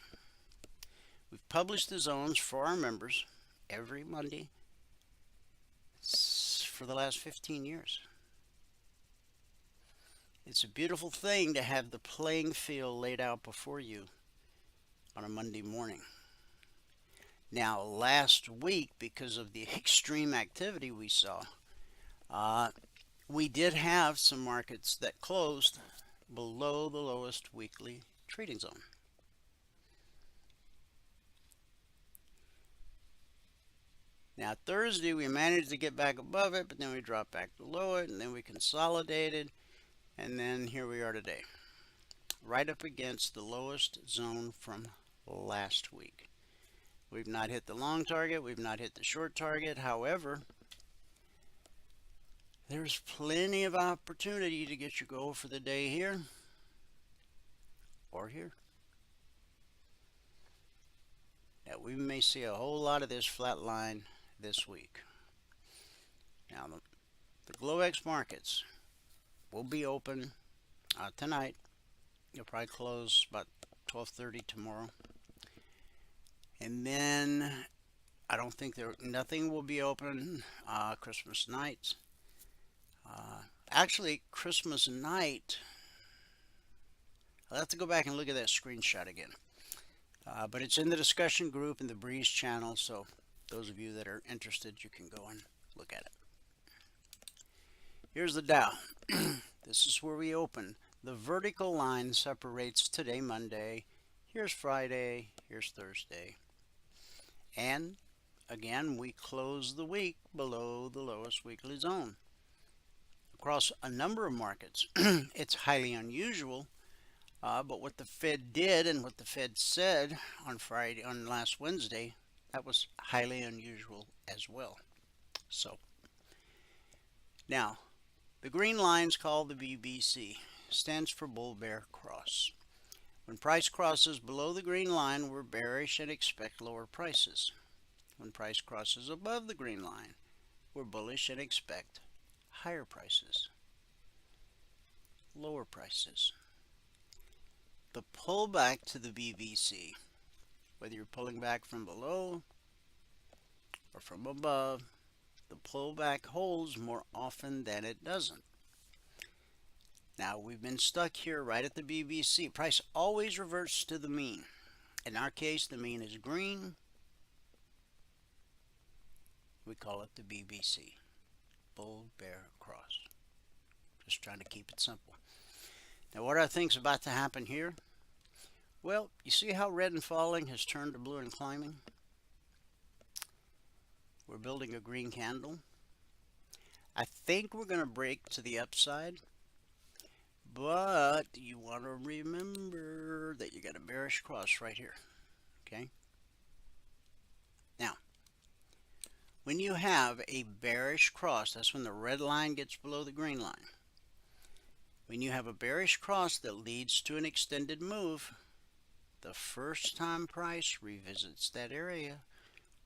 C: We've published the zones for our members every Monday for the last 15 years. It's a beautiful thing to have the playing field laid out before you on a Monday morning. Now, last week, because of the extreme activity we saw, we did have some markets that closed below the lowest weekly trading zone. Now, Thursday, we managed to get back above it, but then we dropped back below it, and then we consolidated, and then here we are today, right up against the lowest zone from last week. We've not hit the long target, we've not hit the short target. However, there's plenty of opportunity to get your goal for the day here or here. Now, we may see a whole lot of this flat line this week. Now, the Globex markets will be open tonight. You'll probably close about 12:30 tomorrow. And then I don't think nothing will be open Christmas night. Actually, Christmas night, I'll have to go back and look at that screenshot again. But it's in the discussion group in the Breeze channel, so those of you that are interested, you can go and look at it. Here's the Dow. This is where we open. The vertical line separates today, Monday. Here's Friday. Here's Thursday. And again, we close the week below the lowest weekly zone. Across a number of markets, it's highly unusual. But what the Fed did and what the Fed said on last Wednesday, that was highly unusual as well. So, now, the green line's called the BBC, stands for Bull Bear Cross. When price crosses below the green line, we're bearish and expect lower prices. When price crosses above the green line, we're bullish and expect higher prices, lower prices. The pullback to the BBC, whether you're pulling back from below or from above, the pullback holds more often than it doesn't. Now, we've been stuck here right at the BBC. Price always reverts to the mean. In our case, the mean is green. We call it the BBC, Bull Bear Cross. Just trying to keep it simple. Now, what I think is about to happen here? Well, you see how red and falling has turned to blue and climbing? We're building a green candle. I think we're going to break to the upside, but you want to remember that you got a bearish cross right here, okay? Now, when you have a bearish cross, that's when the red line gets below the green line. When you have a bearish cross that leads to an extended move, the first time price revisits that area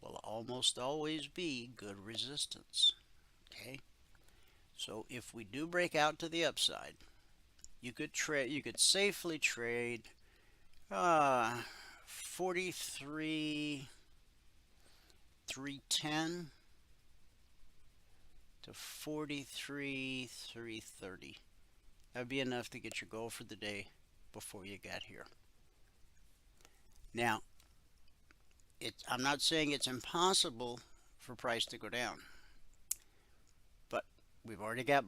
C: will almost always be good resistance. Okay? So if we do break out to the upside, you could safely trade 43,310 to 43,330. That'd be enough to get your goal for the day before you got here. Now, I'm not saying it's impossible for price to go down, but we've already got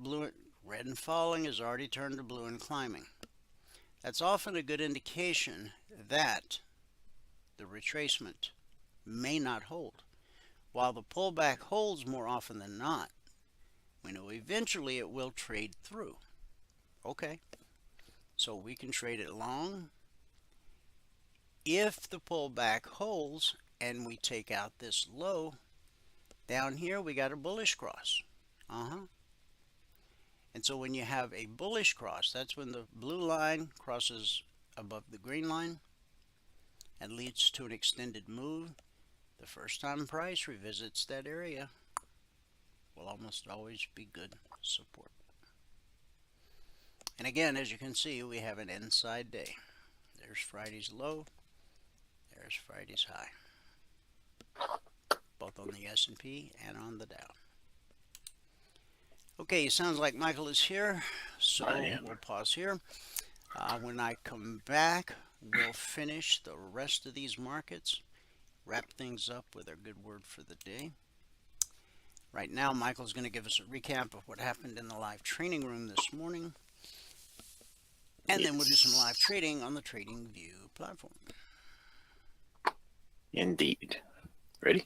C: red and falling has already turned to blue and climbing. That's often a good indication that the retracement may not hold. While the pullback holds more often than not, we know eventually it will trade through. Okay, so we can trade it long. If the pullback holds and we take out this low, down here we got a bullish cross. And so when you have a bullish cross, that's when the blue line crosses above the green line and leads to an extended move. The first time price revisits that area, will almost always be good support. And again, as you can see, we have an inside day. There's Friday's low, there's Friday's high, both on the S&P and on the Dow. Okay, sounds like Michael is here, so we'll pause here. When I come back, we'll finish the rest of these markets, wrap things up with our good word for the day. Right now, Michael's going to give us a recap of what happened in the live training room this morning. And then we'll do some live trading on the TradingView platform.
D: Indeed. Ready?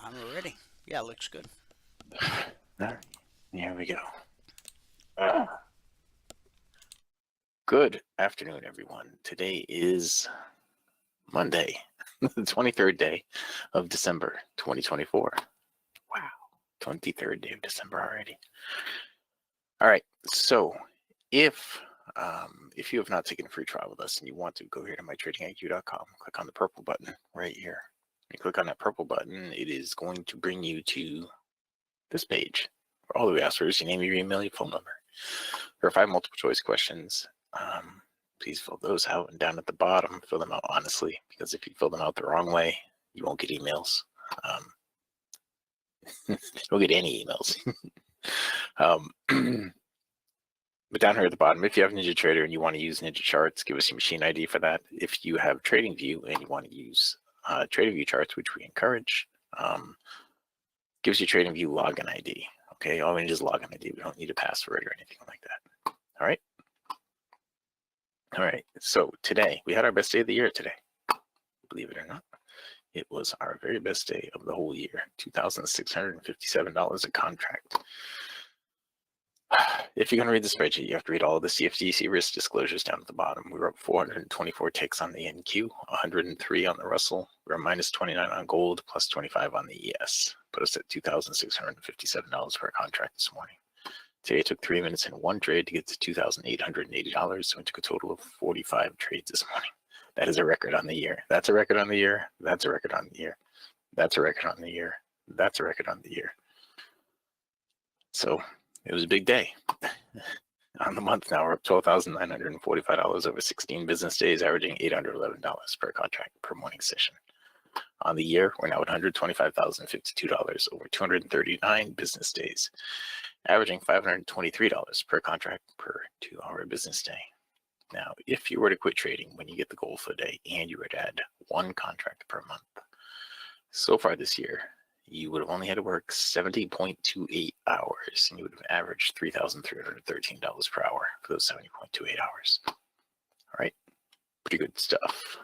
C: I'm ready. Yeah, looks good.
D: All right. Here we go. Good afternoon, everyone. Today is Monday, the 23rd day of December, 2024. Wow, 23rd day of December already. All right, so if you have not taken a free trial with us and you want to, go here to mytradingiq.com, click on the purple button right here. When you click on that purple button, it is going to bring you to this page where all we ask for is your name, your email, your phone number. There are 5 multiple choice questions. Please fill those out, and down at the bottom, fill them out honestly, because if you fill them out the wrong way, you won't get emails. You won't get any emails. But down here at the bottom, if you have NinjaTrader and you want to use Ninja charts, give us your machine ID for that. If you have TradingView and you want to use TradingView charts, which we encourage, give us your TradingView login ID. Okay, all we need is login ID. We don't need a password or anything like that. All right. All right. So today we had our best day of the year today. Believe it or not, it was our very best day of the whole year. $2,657 a contract. If you're going to read the spreadsheet, you have to read all of the CFTC risk disclosures down at the bottom. We were up 424 ticks on the NQ, 103 on the Russell. We were minus 29 on gold, plus 25 on the ES. Put us at $2,657 per contract this morning. Today it took 3 minutes and 1 trade to get to $2,880. So we took a total of 45 trades this morning. That is a record on the year. That's a record on the year. That's a record on the year. That's a record on the year. That's a record on the year. So it was a big day. On the month now, we're up $12,945 over 16 business days, averaging $811 per contract per morning session. On the year, we're now at $125,052 over 239 business days, averaging $523 per contract per 2-hour business day. Now, if you were to quit trading when you get the goal for the day and you were to add 1 contract per month, so far this year, you would have only had to work 70.28 hours, and you would have averaged $3,313 per hour for those 70.28 hours. All right, pretty good stuff.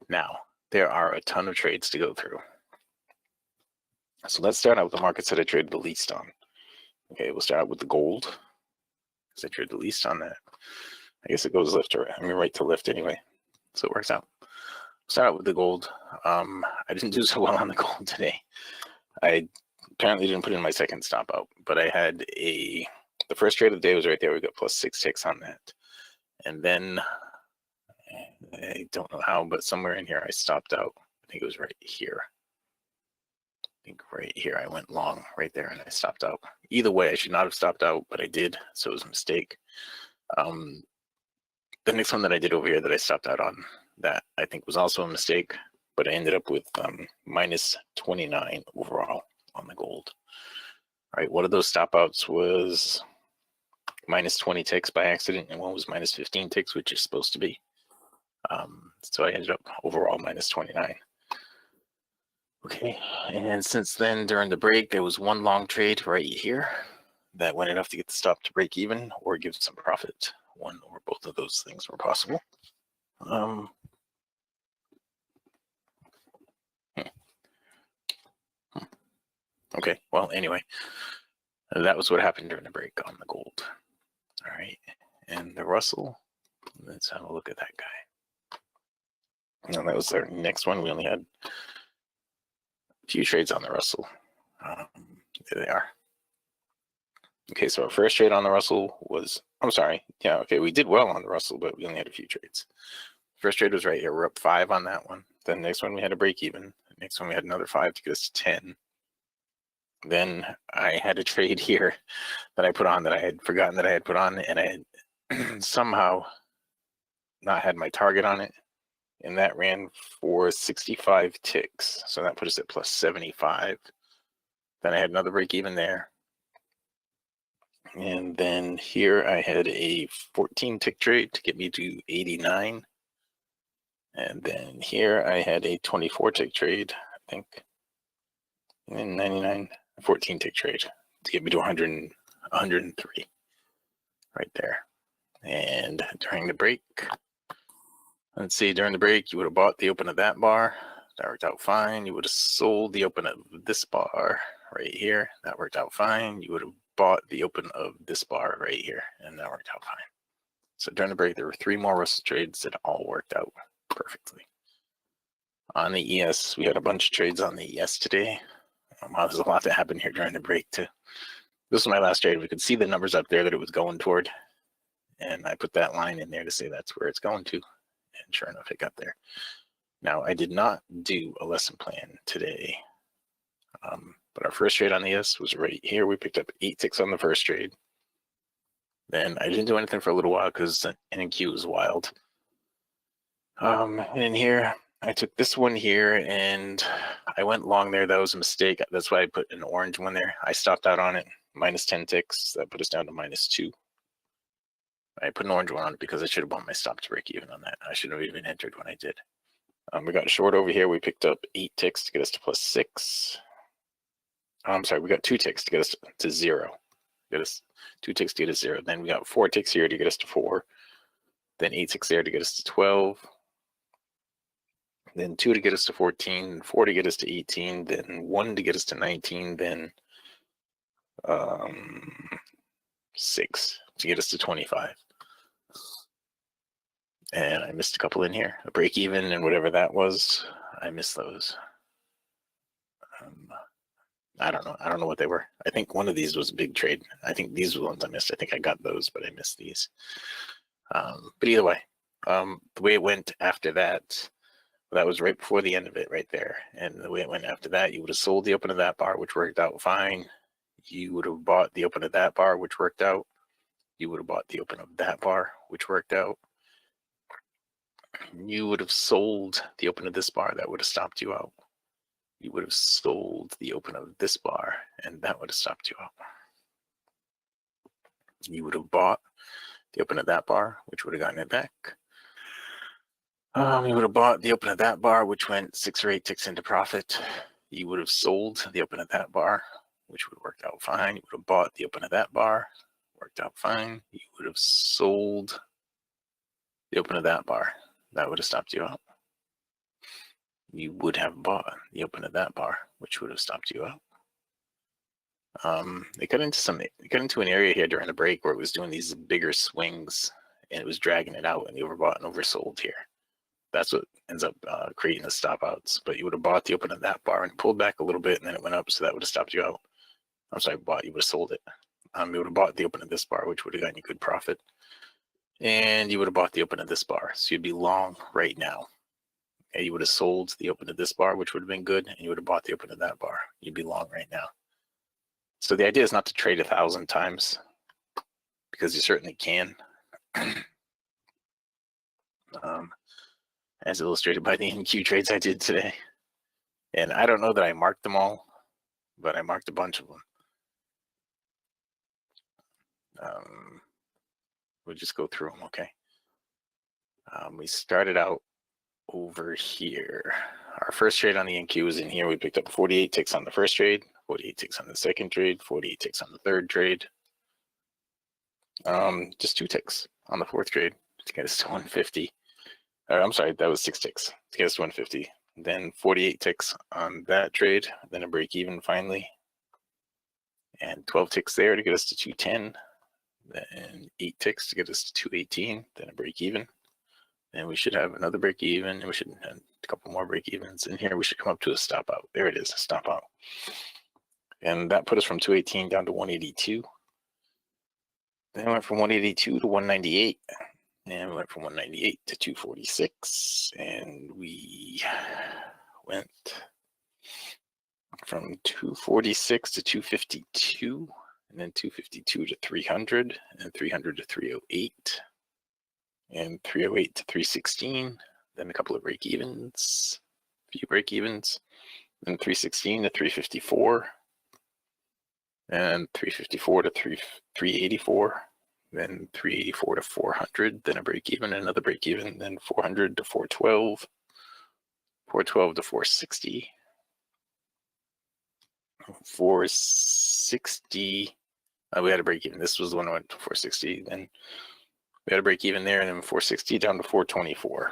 D: Now, there are a ton of trades to go through. So let's start out with the markets that I traded the least on. Okay, we'll start out with the gold, because I traded the least on that. I guess it goes left to right. I mean, right to left anyway, so it works out. Start out with the gold. I didn't do so well on the gold today. I apparently didn't put in my second stop out, but I had the first trade of the day was right there. We got plus 6 ticks on that. And then I don't know how, but somewhere in here I stopped out. I think it was right here. I think right here I went long right there and I stopped out. Either way, I should not have stopped out, but I did, so it was a mistake. The next one that I did over here that I stopped out on, that I think was also a mistake, but I ended up with minus 29 overall on the gold. All right, one of those stop outs was minus 20 ticks by accident, and one was minus 15 ticks, which is supposed to be. So I ended up overall minus 29. Okay, and since then, during the break, there was one long trade right here that went enough to get the stop to break even or give some profit. One or both of those things were possible. Okay, well, anyway, that was what happened during the break on the gold. All right, and the Russell, let's have a look at that guy. And that was our next one. We only had a few trades on the Russell. There they are. Okay, so our first trade on the Russell was, we did well on the Russell, but we only had a few trades. First trade was right here. We're up 5 on that one. Then next one we had a break even. The next one we had another 5 to get us to 10. Then I had a trade here that I put on that I had forgotten that I had put on, and I had somehow not had my target on it, and that ran for 65 ticks. So that put us at plus 75. Then I had another break even there. And then here I had a 14 tick trade to get me to 89. And then here I had a 24 tick trade, I think, and 99, 14 tick trade to get me to 100, 103 right there. And during the break, let's see, during the break, you would have bought the open of that bar. That worked out fine. You would have sold the open of this bar right here. That worked out fine. You would have bought the open of this bar right here, and that worked out fine. So during the break, there were 3 more Russell trades that all worked out perfectly. On the ES, we had a bunch of trades on the ES today. Wow, there's a lot that happened here during the break too. This was my last trade. We could see the numbers up there that it was going toward, and I put that line in there to say that's where it's going to, and sure enough, it got there. Now, I did not do a lesson plan today, but our first trade on the ES was right here. We picked up 8 ticks on the first trade. Then I didn't do anything for a little while because the NQ was wild. And in here, I took this one here and I went long there. That was a mistake. That's why I put an orange one there. I stopped out on it, minus 10 ticks. That put us down to minus 2. I put an orange one on it because I should have bought my stop to break even on that. I should have even entered when I did. We got short over here. We picked up 8 ticks to get us to plus 6. I'm sorry, we got 2 ticks to get us to 0. Get us 2 ticks to get us 0. Then we got 4 ticks here to get us to 4. Then 8 ticks there to get us to 12. Then 2 to get us to 14. 4 to get us to 18. Then 1 to get us to 19. Then 6 to get us to 25. And I missed a couple in here. A break even and whatever that was, I missed those. I don't know. I don't know what they were. I think one of these was a big trade. I think these were the ones I missed. I think I got those, but I missed these. But either way, the way it went after that, that was right before the end of it right there. And the way it went after that, you would have sold the open of that bar, which worked out fine. You would have bought the open of that bar, which worked out. You would have bought the open of that bar, which worked out. You would have sold the open of this bar. That would have stopped you out. You would have sold the open of this bar, and that would have stopped you out. You would have bought the open of that bar, which would have gotten it back. You would have bought the open of that bar, which went 6 or 8 ticks into profit. You would have sold the open of that bar, which would have worked out fine. You would have bought the open of that bar, worked out fine. You would have sold the open of that bar. That would have stopped you out. You would have bought the open of that bar, which would have stopped you out. It got into an area here during the break where it was doing these bigger swings and it was dragging it out, and you overbought and oversold here. That's what ends up creating the stop outs. But you would have bought the open of that bar and pulled back a little bit, and then it went up, so that would have stopped you out. I'm sorry, you would have sold it. You would have bought the open of this bar, which would have gotten you good profit. And you would have bought the open of this bar, so you'd be long right now. Okay, you would have sold the open of this bar, which would have been good, and you would have bought the open of that bar. You'd be long right now. So the idea is not to trade 1,000 times, because you certainly can. As illustrated by the NQ trades I did today. And I don't know that I marked them all, but I marked a bunch of them. We'll just go through them, okay? We started out over here. Our first trade on the NQ was in here. We picked up 48 ticks on the first trade, 48 ticks on the second trade, 48 ticks on the third trade. Just 2 ticks on the fourth trade to get us to 150. I'm sorry, that was 6 ticks to get us to 150. Then 48 ticks on that trade, then a break even finally. And 12 ticks there to get us to 210. Then 8 ticks to get us to 218, then a break even. Then we should have another break even, and we should have a couple more break evens. And here we should come up to a stop out. There it is, a stop out. And that put us from 218 down to 182. Then we went from 182 to 198. And we went from 198 to 246. And we went from 246 to 252, and then 252 to 300, and 300 to 308, and 308 to 316, then a couple of break evens, a few break evens, then 316 to 354, and 354 to 384, then 384 to 400, then a break even, another break even, then 400 to 412, 412 to 460, 460. We had a break even. This was the one that went to 460. Then we had a break even there, and then 460 down to 424.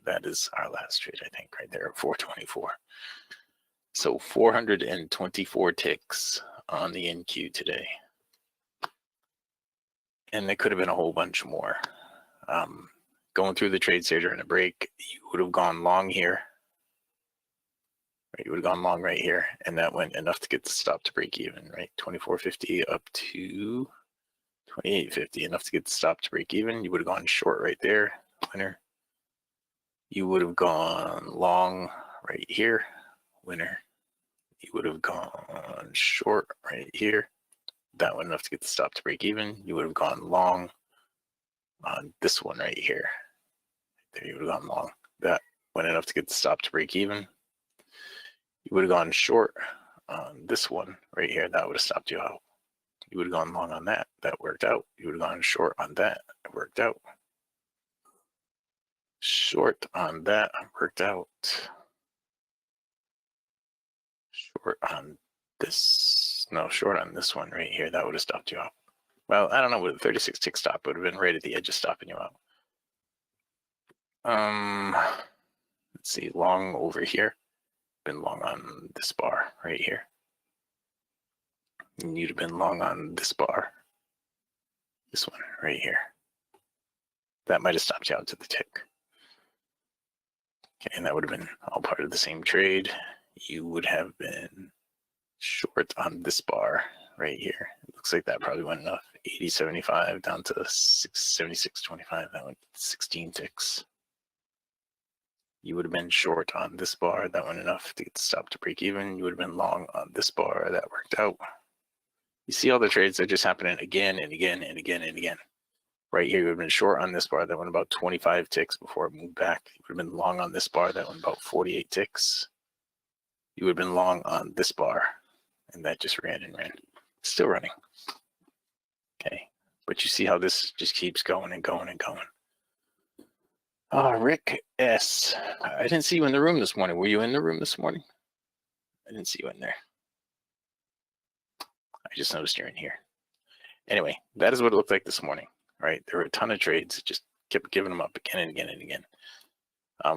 D: That is our last trade, I think, right there at 424. So 424 ticks on the NQ today. And there could have been a whole bunch more. Going through the trades here during the break, you would have gone long here. Right, you would have gone long right here, and that went enough to get the stop to break even, right? 24.50 up to 28.50, enough to get the stop to break even. You would have gone short right there, winner. You would have gone long right here, winner. You would have gone short right here. That one enough to get the stop to break even. You would have gone long on this one right here. There, you would have gone long. That went enough to get the stop to break even. You would have gone short on this one right here. That would have stopped you out. You would have gone long on that. That worked out. You would have gone short on that. It worked out. Short on that. Worked out. Short on this. No, short on this one right here. That would have stopped you out. Well, I don't know. With a 36 tick stop, would have been right at the edge of stopping you out. Let's see. Long over here. Been long on this bar right here. And you'd have been long on this bar. This one right here. That might have stopped you out to the tick. Okay, and that would have been all part of the same trade. You would have been short on this bar right here. It looks like that probably went enough. 80.75 down to 76.25. That went 16 ticks. You would have been short on this bar. That went enough to get the stop to break even. You would have been long on this bar. That worked out. You see all the trades that are just happening again and again and again and again. Right here, you would have been short on this bar. That went about 25 ticks before it moved back. You would have been long on this bar. That went about 48 ticks. You would have been long on this bar. And that just ran and ran. Still running. Okay. But you see how this just keeps going and going and going. Rick S. I didn't see you in the room this morning. Were you in the room this morning? I didn't see you in there. I just noticed you're in here. Anyway, that is what it looked like this morning, right? There were a ton of trades. Just kept giving them up again and again and again.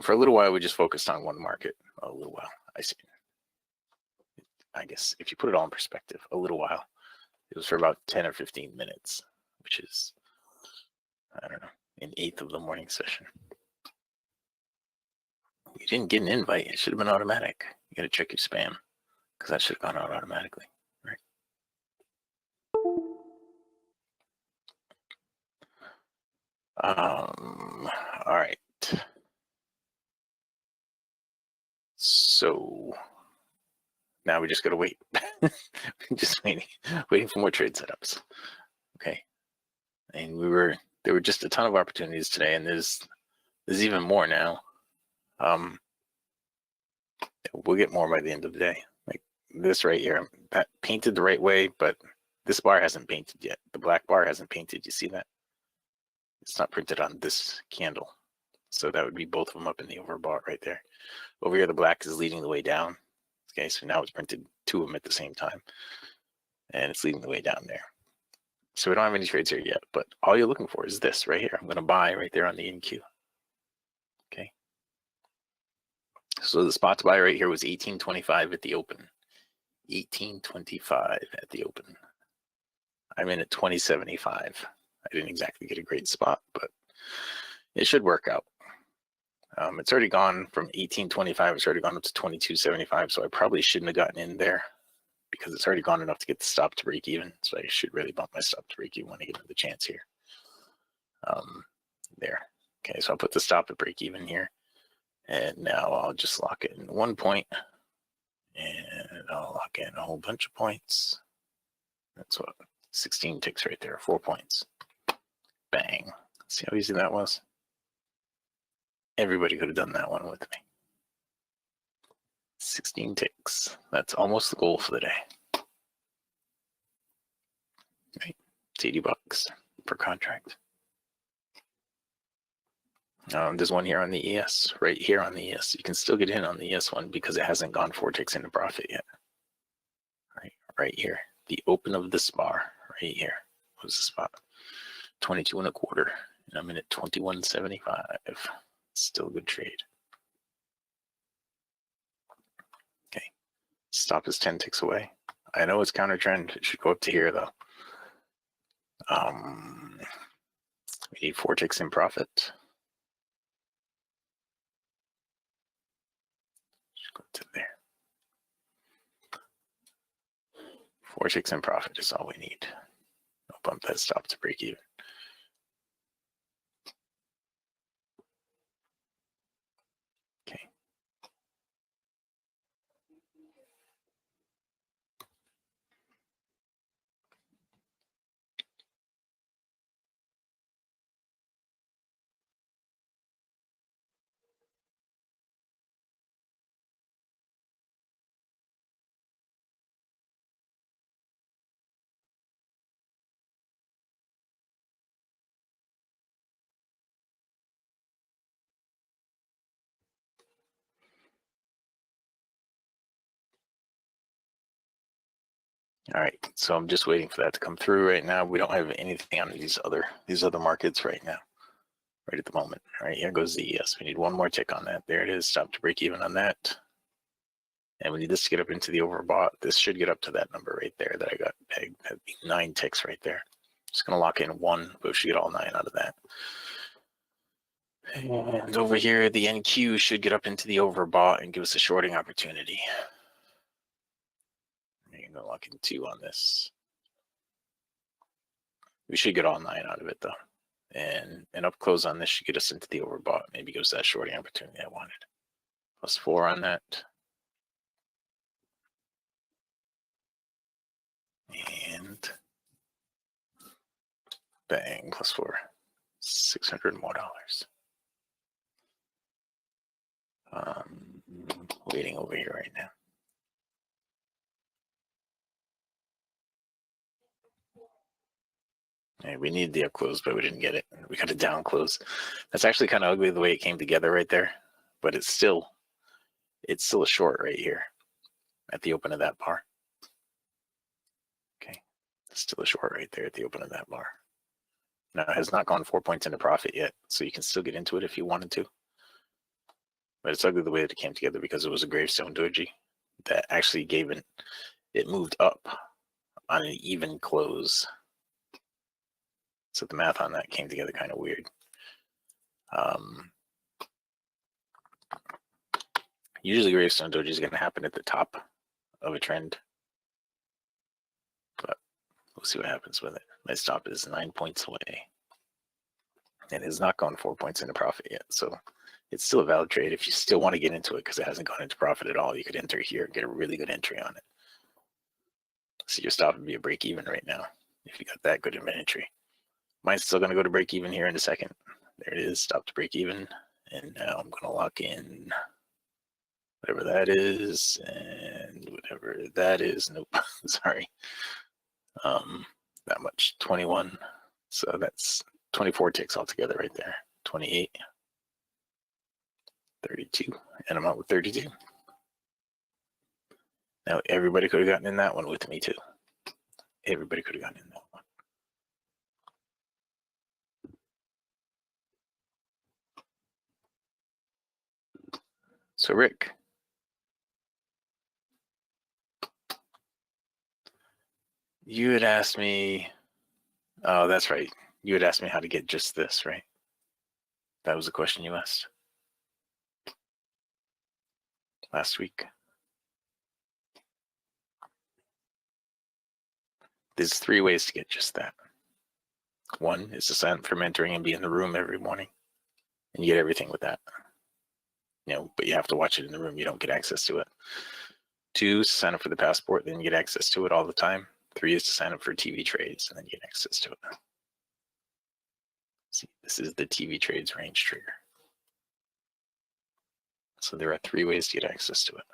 D: For a little while, we just focused on one market. A little while. I guess if you put it all in perspective, a little while. It was for about 10 or 15 minutes, which is, I don't know, an eighth of the morning session. You didn't get an invite. It should have been automatic. You got to check your spam because that should have gone out automatically, right? All right. So now we just got to wait. Just waiting for more trade setups. Okay. And there were just a ton of opportunities today, and there's even more now. We'll get more by the end of the day. Like this right here, that painted the right way, but this bar hasn't painted yet. The black bar hasn't painted. You see that? It's not printed on this candle. So that would be both of them up in the over bar right there. Over here, the black is leading the way down. Okay, so now it's printed two of them at the same time. And it's leading the way down there. So we don't have any trades here yet, but all you're looking for is this right here. I'm going to buy right there on the NQ. Okay. So the spot to buy right here was 18.25 at the open. 18.25 at the open. I'm in at 20.75. I didn't exactly get a great spot, but it should work out. It's already gone from 18.25. It's already gone up to 22.75. So I probably shouldn't have gotten in there because it's already gone enough to get the stop to break even. So I should really bump my stop to break even when I get another chance here. There. Okay, so I'll put the stop at break even here. And now I'll just lock it in 1 point. And I'll lock in a whole bunch of points. That's what, 16 ticks right there, 4 points. Bang. See how easy that was? Everybody could have done that one with me. 16 ticks. That's almost the goal for the day. Right? It's $80 per contract. There's one here on the ES, right here on the ES. You can still get in on the ES one because it hasn't gone 4 ticks into profit yet. Right here, the open of this bar, right here. What was the spot? 22 and a quarter, and I'm in at 21.75. Still a good trade. Okay, stop is 10 ticks away. I know it's counter trend. It should go up to here though. We need 4 ticks in profit. Go to there. 4 ticks in profit is all we need. I'll bump that stop to break even. Okay. All right, so I'm just waiting for that to come through right now. We don't have anything on these other markets right now, right at the moment. All right, here goes the ES. We need 1 more tick on that. There it is, stop to break even on that. And we need this to get up into the overbought. This should get up to that number right there that I got pegged. That'd be 9 ticks right there. Just gonna lock in 1, but we should get all 9 out of that. And over here, the NQ should get up into the overbought and give us a shorting opportunity. I'm gonna lock in 2 on this. We should get all 9 out of it though. And an up close on this should get us into the overbought. Maybe gives that shorting opportunity I wanted. +4 on that. And bang, +4. $600 more. Waiting over here right now. Hey, we need the up close, but we didn't get it. We got a down close. That's actually kind of ugly the way it came together right there, but it's still a short right here at the open of that bar. Okay, it's still a short right there at the open of that bar. Now it has not gone 4 points into profit yet, so you can still get into it if you wanted to. But it's ugly the way that it came together because it was a gravestone doji that actually gave it moved up on an even close. So the math on that came together kind of weird. Usually gravestone doji is going to happen at the top of a trend, but we'll see what happens with it. My stop is 9 points away. It has not gone 4 points into profit yet, so it's still a valid trade. If you still want to get into it because it hasn't gone into profit at all, you could enter here and get a really good entry on it. So your stop would be a break even right now if you got that good of an entry. Mine's still going to go to break even here in a second. There it is, stop to break even. And now I'm going to lock in whatever that is and whatever that is. Nope, sorry. That much, 21. So that's 24 ticks altogether right there. 28, 32, and I'm out with 32. Now everybody could have gotten in that one with me too. Everybody could have gotten in that one. So Rick, you had asked me, oh, that's right. You had asked me how to get just this, right? That was the question you asked last week. There's 3 ways to get just that. One is to sign up for mentoring and be in the room every morning, and you get everything with that. But you have to watch it in the room. You don't get access to it. 2 is to sign up for the passport, then you get access to it all the time. 3 is to sign up for TV trades, and then you get access to it. See, this is the TV trades range trigger. So there are 3 ways to get access to it.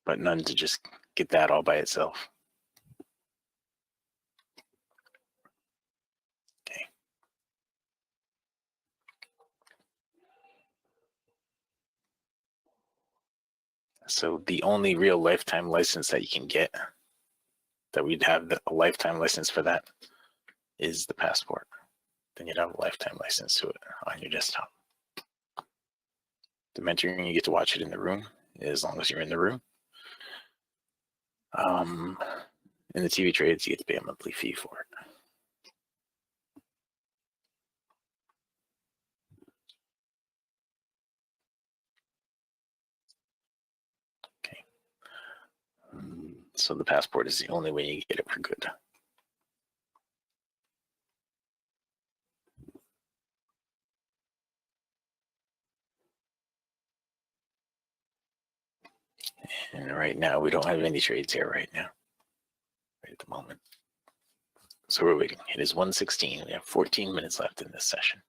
D: But none to just get that all by itself. Okay. So the only real lifetime license that you can get, that we'd have a lifetime license for that, is the passport. Then you'd have a lifetime license to it on your desktop. The mentoring, you get to watch it in the room, as long as you're in the room. In the TV trades, you get to pay a monthly fee for it. Okay. So the passport is the only way you get it for good. And right now, we don't have any trades here right now, right at the moment. So we're waiting. It is 1:16. We have 14 minutes left in this session.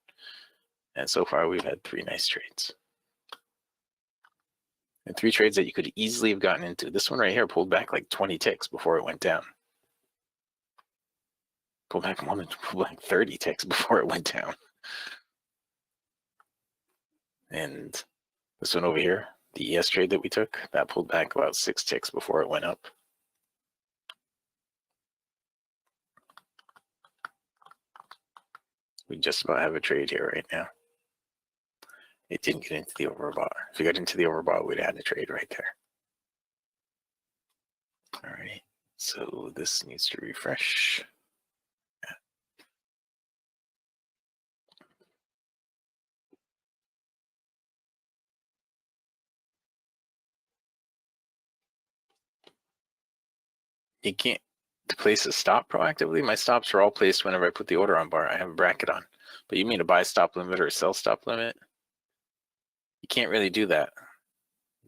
D: And so far, we've had 3 nice trades. And 3 trades that you could easily have gotten into. This one right here pulled back like 20 ticks before it went down. Pulled back more than 30 ticks before it went down. And this one over here, the ES trade that we took, that pulled back about 6 ticks before it went up. We just about have a trade here right now. It didn't get into the overbought. If it got into the overbought, we'd have had a trade right there. All right, so this needs to refresh. You can't place a stop proactively. My stops are all placed whenever I put the order on bar. I have a bracket on. But you mean a buy stop limit or a sell stop limit? You can't really do that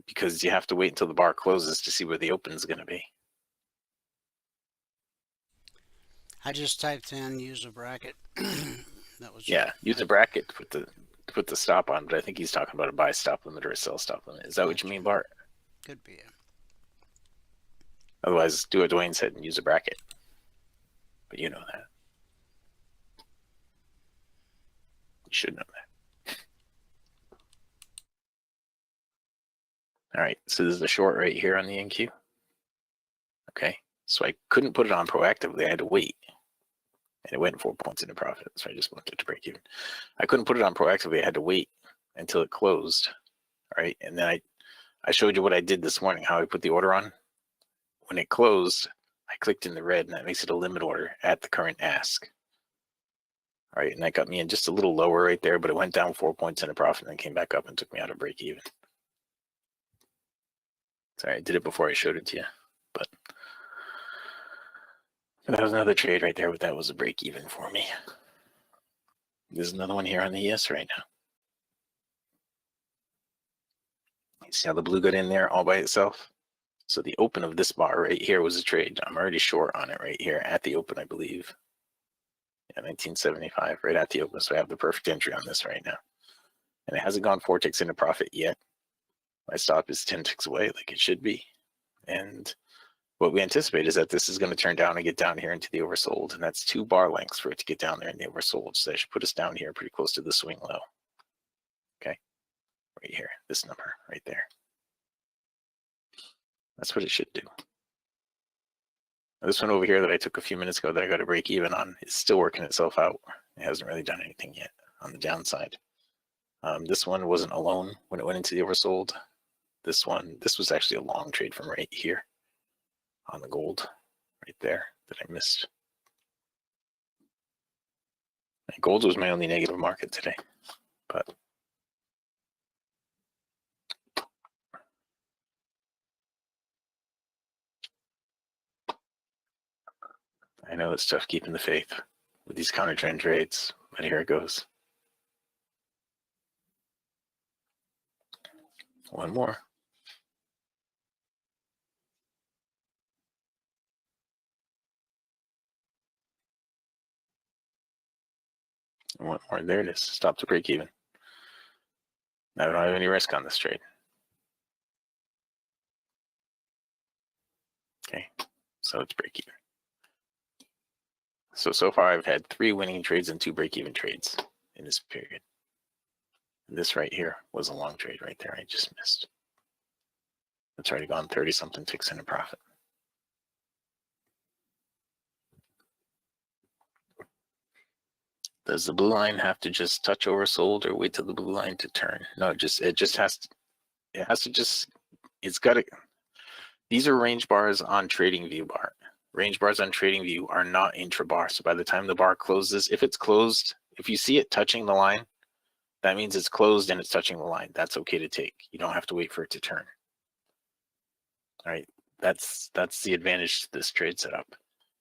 D: because you have to wait until the bar closes to see where the open is going to be.
C: I just typed in use a bracket. That was
D: use a bracket to put the stop on, but I think he's talking about a buy stop limit or a sell stop limit. Is that what you mean, Bart?
C: Could be.
D: Otherwise, do what Dwayne said and use a bracket. But you know that. You should know that. All right, so this is a short right here on the NQ. Okay, so I couldn't put it on proactively. I had to wait. And it went 4 points into profit, so I just wanted to break even. I couldn't put it on proactively. I had to wait until it closed. All right, and then I showed you what I did this morning, how I put the order on. When it closed, I clicked in the red, and that makes it a limit order at the current ask. All right, and that got me in just a little lower right there, but it went down 4 points into profit and then came back up and took me out of break even. Sorry, I did it before I showed it to you, but that was another trade right there, but that was a break even for me. There's another one here on the ES right now. You see how the blue got in there all by itself? So the open of this bar right here was a trade. I'm already short on it right here at the open, I believe. Yeah, 1975 right at the open. So I have the perfect entry on this right now. And it hasn't gone 4 ticks into profit yet. My stop is 10 ticks away like it should be. And what we anticipate is that this is going to turn down and get down here into the oversold. And that's 2 bar lengths for it to get down there in the oversold. So that should put us down here pretty close to the swing low. Okay. Right here, this number right there. That's what it should do. Now, this one over here that I took a few minutes ago that I got to break even on is still working itself out. It hasn't really done anything yet on the downside. This one wasn't alone when it went into the oversold. This was actually a long trade from right here on the gold right there that I missed. And gold was my only negative market today, but I know it's tough keeping the faith with these counter trend trades But here it goes. One more. One more. There it is. Stop to break even. Now I don't have any risk on this trade. Okay, so it's break even. So far I've had 3 winning trades and 2 break-even trades in this period. This right here was a long trade right there. I just missed. It's already gone 30-something ticks in a profit. Does the blue line have to just touch oversold or wait till the blue line to turn? No, it just has to. It has to just. It's got to. These are range bars on TradingView bar. Range bars on TradingView are not intra-bar. So by the time the bar closes, if it's closed, if you see it touching the line, that means it's closed and it's touching the line. That's okay to take. You don't have to wait for it to turn. All right, that's the advantage to this trade setup.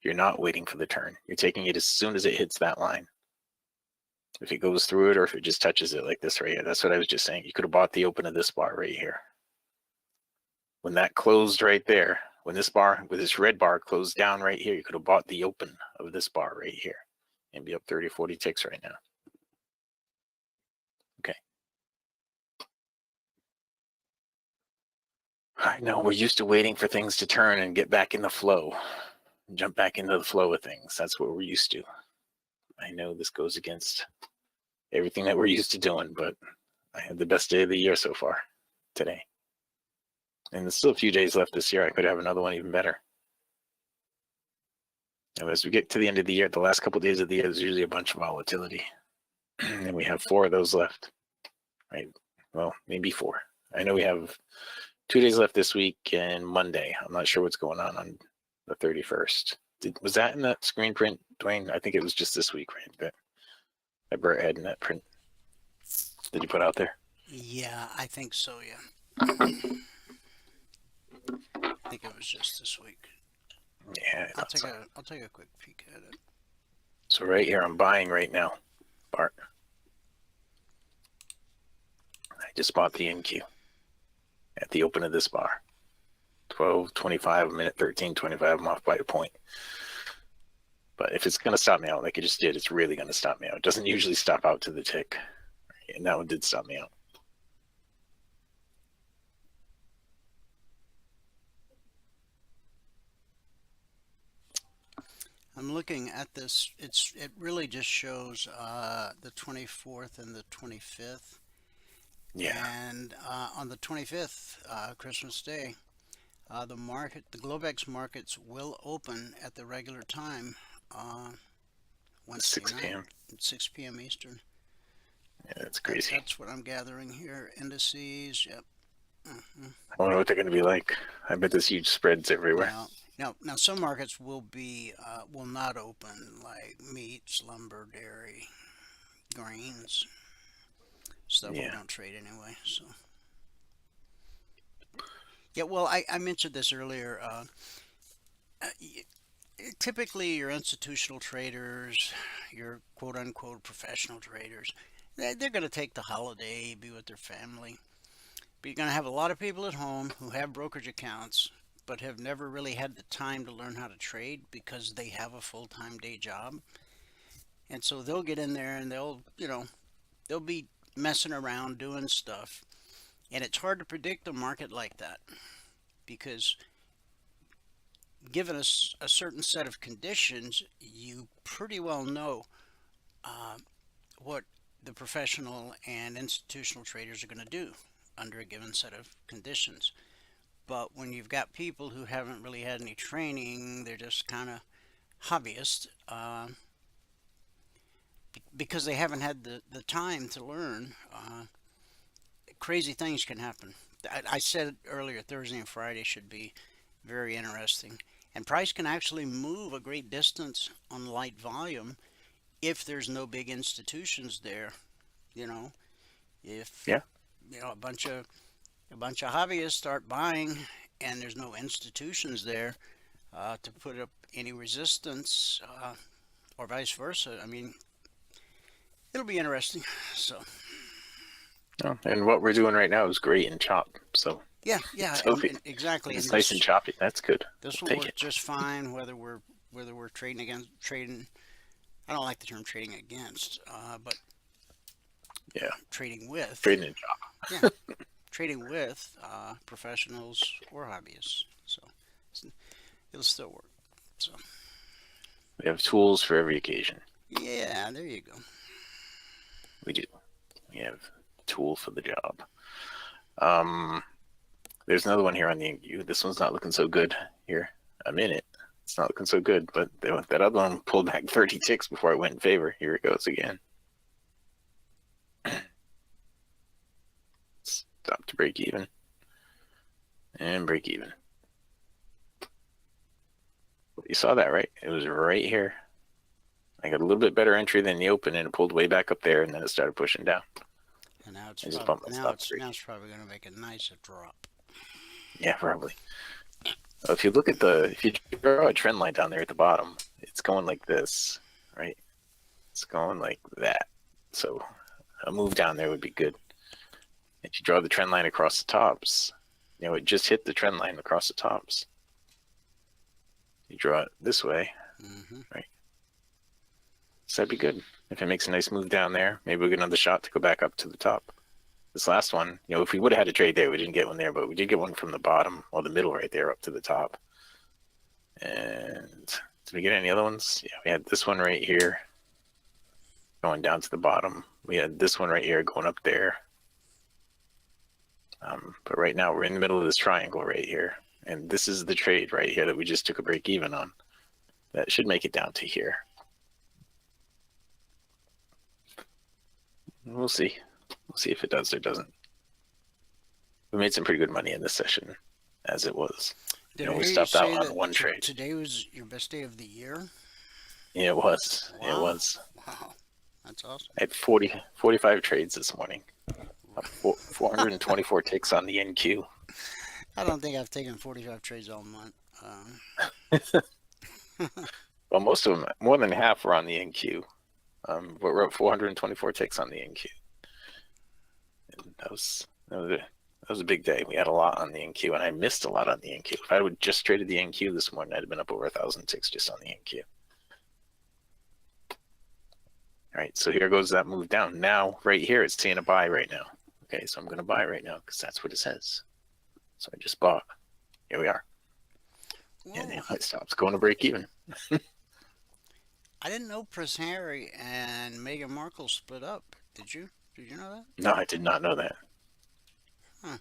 D: You're not waiting for the turn. You're taking it as soon as it hits that line. If it goes through it or if it just touches it like this right here. That's what I was just saying. You could have bought the open of this bar right here. When that closed right there, when this bar, with this red bar closed down right here, you could have bought the open of this bar right here and be up 30, 40 ticks right now. Okay. I know we're used to waiting for things to turn and get back in the flow, jump back into the flow of things. That's what we're used to. I know this goes against everything that we're used to doing, but I had the best day of the year so far today. And there's still a few days left this year. I could have another one even better. And as we get to the end of the year, the last couple of days of the year, there's usually a bunch of volatility. And we have 4 of those left, right? Well, maybe 4. I know we have 2 days left this week and Monday. I'm not sure what's going on the 31st. Was that in that screen print, Dwayne? I think it was just this week, right? That Bert had in that print. Did you put out there?
C: Yeah, I think so, yeah. I think it was just this week.
D: Yeah,
C: I'll take a quick peek at it.
D: So right here, I'm buying right now, Bart. I just bought the NQ at the open of this bar. 12.25 a minute, 13.25. I'm off by a point. But if it's going to stop me out like it just did, it's really going to stop me out. It doesn't usually stop out to the tick. And that one did stop me out.
C: I'm looking at this. It really just shows the 24th and the 25th.
D: Yeah.
C: And on the 25th, Christmas Day, the Globex markets will open at the regular time, Wednesday
D: 6 p.m.
C: night at 6 p.m. Eastern.
D: Yeah, that's crazy.
C: That's what I'm gathering here. Indices, yep.
D: I wonder what they're going to be like. I bet there's huge spreads everywhere.
C: Now some markets will not open, like meats, lumber, dairy, grains, stuff we don't trade anyway. So yeah, well, I mentioned this earlier. Typically, your institutional traders, your quote-unquote professional traders, they're going to take the holiday, be with their family. But you're going to have a lot of people at home who have brokerage accounts but have never really had the time to learn how to trade because they have a full-time day job. And so they'll get in there and they'll be messing around doing stuff. And it's hard to predict a market like that because given a certain set of conditions, you pretty well know what the professional and institutional traders are going to do under a given set of conditions. But when you've got people who haven't really had any training, they're just kind of hobbyists because they haven't had the time to learn. Crazy things can happen. I said earlier, Thursday and Friday should be very interesting. And price can actually move a great distance on light volume if there's no big institutions there. If a bunch of hobbyists start buying and there's no institutions there to put up any resistance or vice versa. I mean, it'll be interesting. So
D: Oh, and what we're doing right now is great in chop. So,
C: yeah,
D: so if
C: and exactly.
D: it's
C: And
D: nice and choppy, that's good.
C: this
D: We'll
C: will
D: take
C: work
D: it.
C: just fine whether we're trading. I don't like the term trading against, but
D: Yeah,
C: trading with.
D: trading in chop.
C: Yeah, trading with professionals or hobbyists. So it'll still work. So
D: We have tools for every occasion.
C: yeah, there you go.
D: We do. We have a tool for the job. Um, there's another one here on the NQ. This one's not looking so good here. I'm in it. It's not looking so good, but that other one pulled back 30 ticks before it went in favor. Here it goes again. Stop to break even. And break even. You saw that, right? It was right here. I got a little bit better entry than the open, and it pulled way back up there, and then it started pushing down.
C: And now it's
D: I just
C: probably,
D: bumped my stop to break.
C: now it's probably going to make a nicer drop.
D: Yeah, probably. If you look at if you draw a trend line down there at the bottom, it's going like this, right? It's going like that. So a move down there would be good. If you draw the trend line across the tops, it just hit the trend line across the tops. You draw it this way, right? So that'd be good. If it makes a nice move down there, maybe we'll get another shot to go back up to the top. This last one, if we would have had a trade there, we didn't get one there, but we did get one from the bottom, or the middle right there up to the top. And did we get any other ones? Yeah, we had this one right here going down to the bottom. We had this one right here going up there. But right now we're in the middle of this triangle right here. And this is the trade right here that we just took a break even on. That should make it down to here. We'll see. We'll see if it does or doesn't. We made some pretty good money in this session, as it was. We stopped out on one trade.
C: Today was your best day of the year?
D: Yeah, it was.
C: Wow.
D: It was.
C: Wow. That's awesome.
D: I had 45 trades this morning. 424 ticks on the NQ.
C: I don't think I've taken 45 trades all month.
D: Well, most of them, more than half, were on the NQ. We're at 424 ticks on the NQ. And that was a big day. We had a lot on the NQ, and I missed a lot on the NQ. If I would just traded the NQ this morning, I'd have been up over 1,000 ticks just on the NQ. All right, so here goes that move down. Now, right here, it's saying a buy right now. Okay, so I'm going to buy right now because that's what it says. So I just bought. Here we are. Whoa. And now it stops going to break even.
C: I didn't know Prince Harry and Meghan Markle split up. Did you? Did you know that?
D: No, I did not know that.
C: Huh.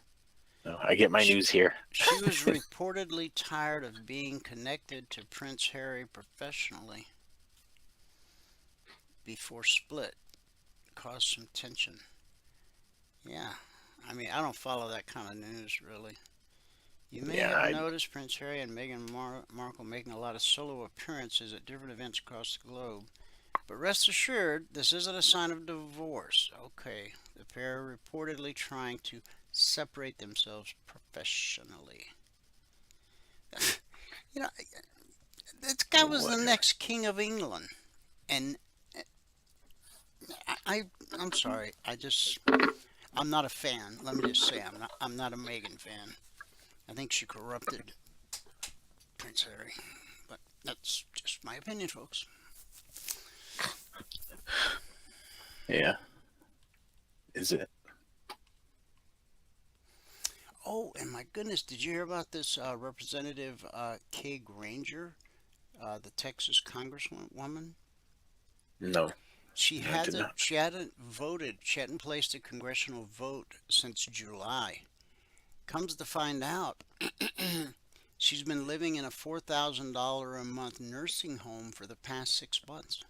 D: No, I get my news here.
C: She was reportedly tired of being connected to Prince Harry professionally before split. Caused some tension. Yeah. I mean, I don't follow that kind of news, really. You may have noticed Prince Harry and Meghan Markle making a lot of solo appearances at different events across the globe. But rest assured, this isn't a sign of divorce. Okay, the pair are reportedly trying to separate themselves professionally. This guy was the next king of England. And I'm sorry, I'm not a fan. Let me just say, I'm not a Meghan fan. I think she corrupted Prince Harry, but that's just my opinion, folks.
D: Yeah. Is it?
C: Oh, and my goodness, did you hear about this Representative Kay Granger, the Texas Congresswoman?
D: No.
C: She hadn't voted. She hadn't placed a congressional vote since July. Comes to find out, she's been living in a $4,000 a month nursing home for the past 6 months.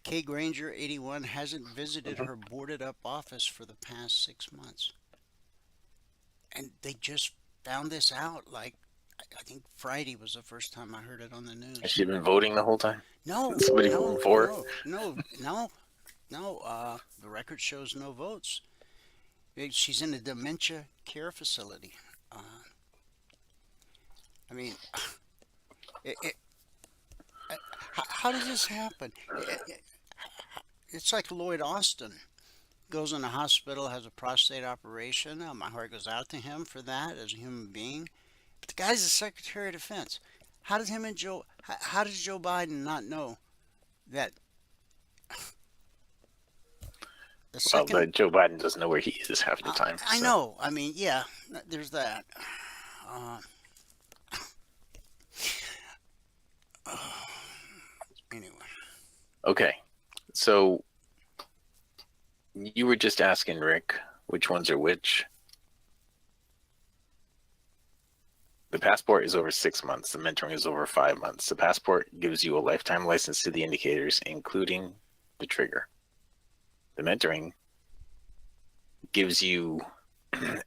C: Kay Granger, 81, hasn't visited her boarded up office for the past 6 months. And they just found this out, I think Friday was the first time I heard it on the news.
D: Has she been voting the whole time?
C: No.
D: Somebody voted for her?
C: No. The record shows no votes. She's in a dementia care facility. I mean, How does this happen? It's like Lloyd Austin goes in the hospital, has a prostate operation. My heart goes out to him for that as a human being. But the guy's the Secretary of Defense. How did him and Joe? How does Joe Biden not know that the
D: Well,
C: second?
D: but Joe Biden doesn't know where he is half the
C: I,
D: time.
C: I
D: So,
C: know. I mean, yeah, there's that. Uh, anyway,
D: okay. So you were just asking Rick which ones are which. The passport is over 6 months. The mentoring is over 5 months. The passport gives you a lifetime license to the indicators, including the trigger. The mentoring gives you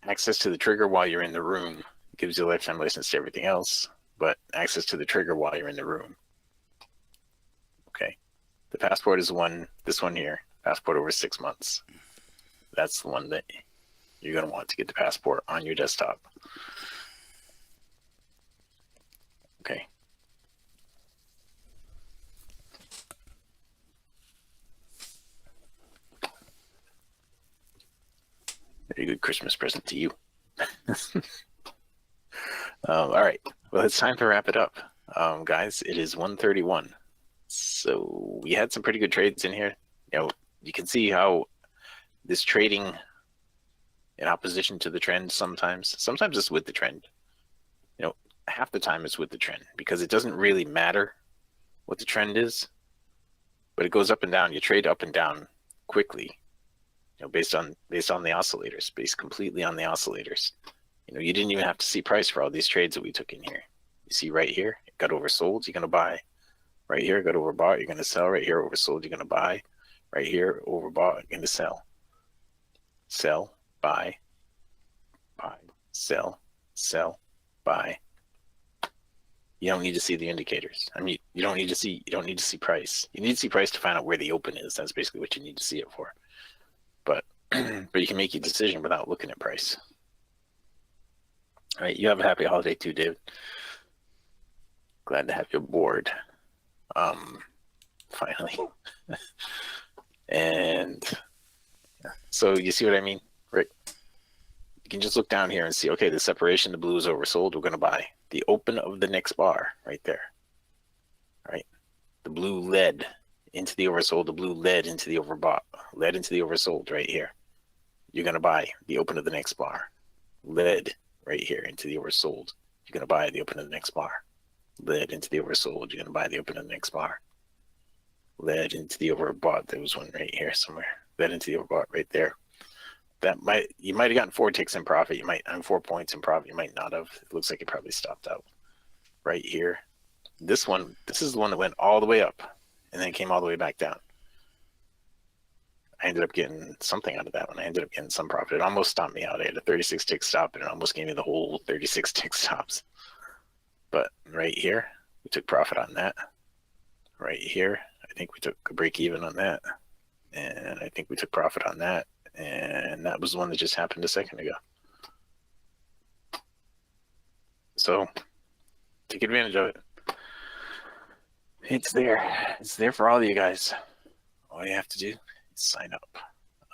D: access to the trigger while you're in the room. It gives you a lifetime license to everything else, but access to the trigger while you're in the room. Okay. The passport is this one here, passport over 6 months. That's the one that you're going to want to get the passport on your desktop. Okay. Very good Christmas present to you. All right. Well, it's time to wrap it up. Guys, it is 1:31. So we had some pretty good trades in here. You can see how this trading in opposition to the trend sometimes it's with the trend. Half the time it's with the trend because it doesn't really matter what the trend is, but it goes up and down. You trade up and down quickly, based on the oscillators, based completely on the oscillators. You didn't even have to see price for all these trades that we took in here. You see right here, it got oversold, you're going to buy. Right here, it got overbought, you're going to sell. Right here, oversold, you're going to buy. Right here, overbought, you're going to sell. Sell, buy, sell, buy. You don't need to see the indicators. I mean, you don't need to see price. You need to see price to find out where the open is. That's basically what you need to see it for. But but you can make your decision without looking at price. All right, you have a happy holiday too, David. Glad to have you aboard. Finally. And so you see what I mean, right? You can just look down here and see, okay, the separation, the blue is oversold, we're going to buy. The open of the next bar right there, right? The blue led into the oversold, the blue led into the overbought, led into the oversold right here. You're going to buy the open of the next bar. Led right here into the oversold. You're going to buy the open of the next bar. Led into the oversold. You're going to buy the open of the next bar. Led into the overbought. There was one right here somewhere. Led into the overbought right there. You might have gotten 4 ticks in profit. You might, on 4 points in profit, you might not have. It looks like it probably stopped out right here. This is the one that went all the way up and then came all the way back down. I ended up getting something out of that one. I ended up getting some profit. It almost stopped me out. I had a 36 tick stop and it almost gave me the whole 36 tick stops. But right here, we took profit on that. Right here, I think we took a break even on that. And I think we took profit on that. And that was the one that just happened a second ago. So take advantage of it. It's there. It's there for all of you guys. All you have to do is sign up.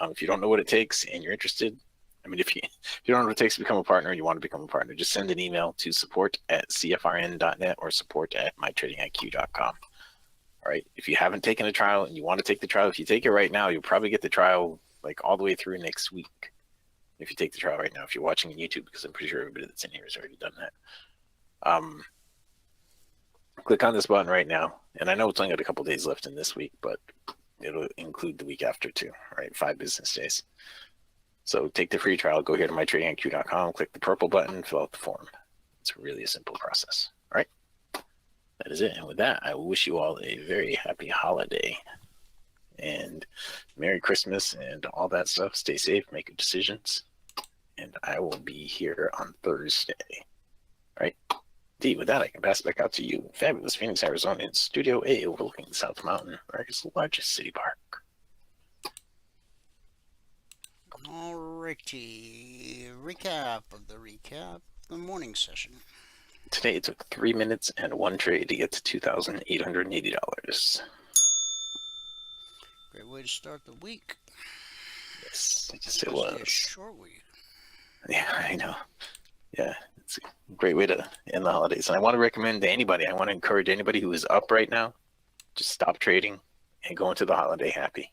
D: If you don't know what it takes and you're interested, I mean, if you don't know what it takes to become a partner, you want to become a partner, just send an email to support@cfrn.net or support@mytradingiq.com. All right. If you haven't taken a trial and you want to take the trial, if you take it right now, you'll probably get the trial like all the way through next week. If you take the trial right now, if you're watching on YouTube, because I'm pretty sure everybody that's in here has already done that. Click on this button right now. And I know it's only got a couple days left in this week, but it'll include the week after too, right? 5 business days. So take the free trial, go here to mytradingiq.com, click the purple button, fill out the form. It's really a simple process. All right. That is it. And with that, I wish you all a very happy holiday and Merry Christmas and all that stuff. Stay safe, make good decisions. And I will be here on Thursday. All right. D, with that, I can pass it back out to you. Fabulous Phoenix, Arizona, in Studio A, overlooking the South Mountain, America's largest city park.
C: alrighty. Recap of the morning session.
D: Today it took 3 minutes and 1 trade to get to $2,880.
C: Great way to start the week.
D: Yes, it
C: Supposed to be a
D: was.
C: short week.
D: Yeah, I know. Yeah, it's a great way to end the holidays. And I want to recommend to anybody, I want to encourage anybody who is up right now, just stop trading and go into the holiday happy.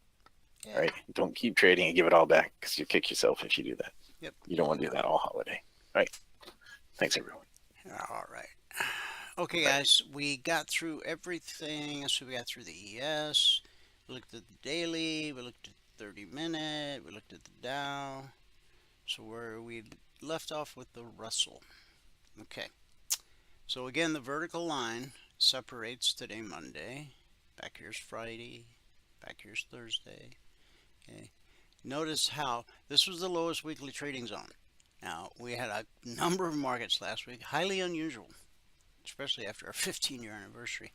C: Yeah.
D: All right? Don't keep trading and give it all back, because you kick yourself if you do that.
C: Yep.
D: You don't want to do that all holiday. All right. Thanks, everyone.
C: All right. Okay, guys, we got through everything. So we got through the ES, we looked at the daily, we looked at the 30-minute, we looked at the Dow. So where we left off with the Russell. Okay. So again, the vertical line separates today, Monday. Back here's Friday. Back here's Thursday. Okay. Notice how this was the lowest weekly trading zone. Now, we had a number of markets last week, highly unusual, especially after our 15-year anniversary.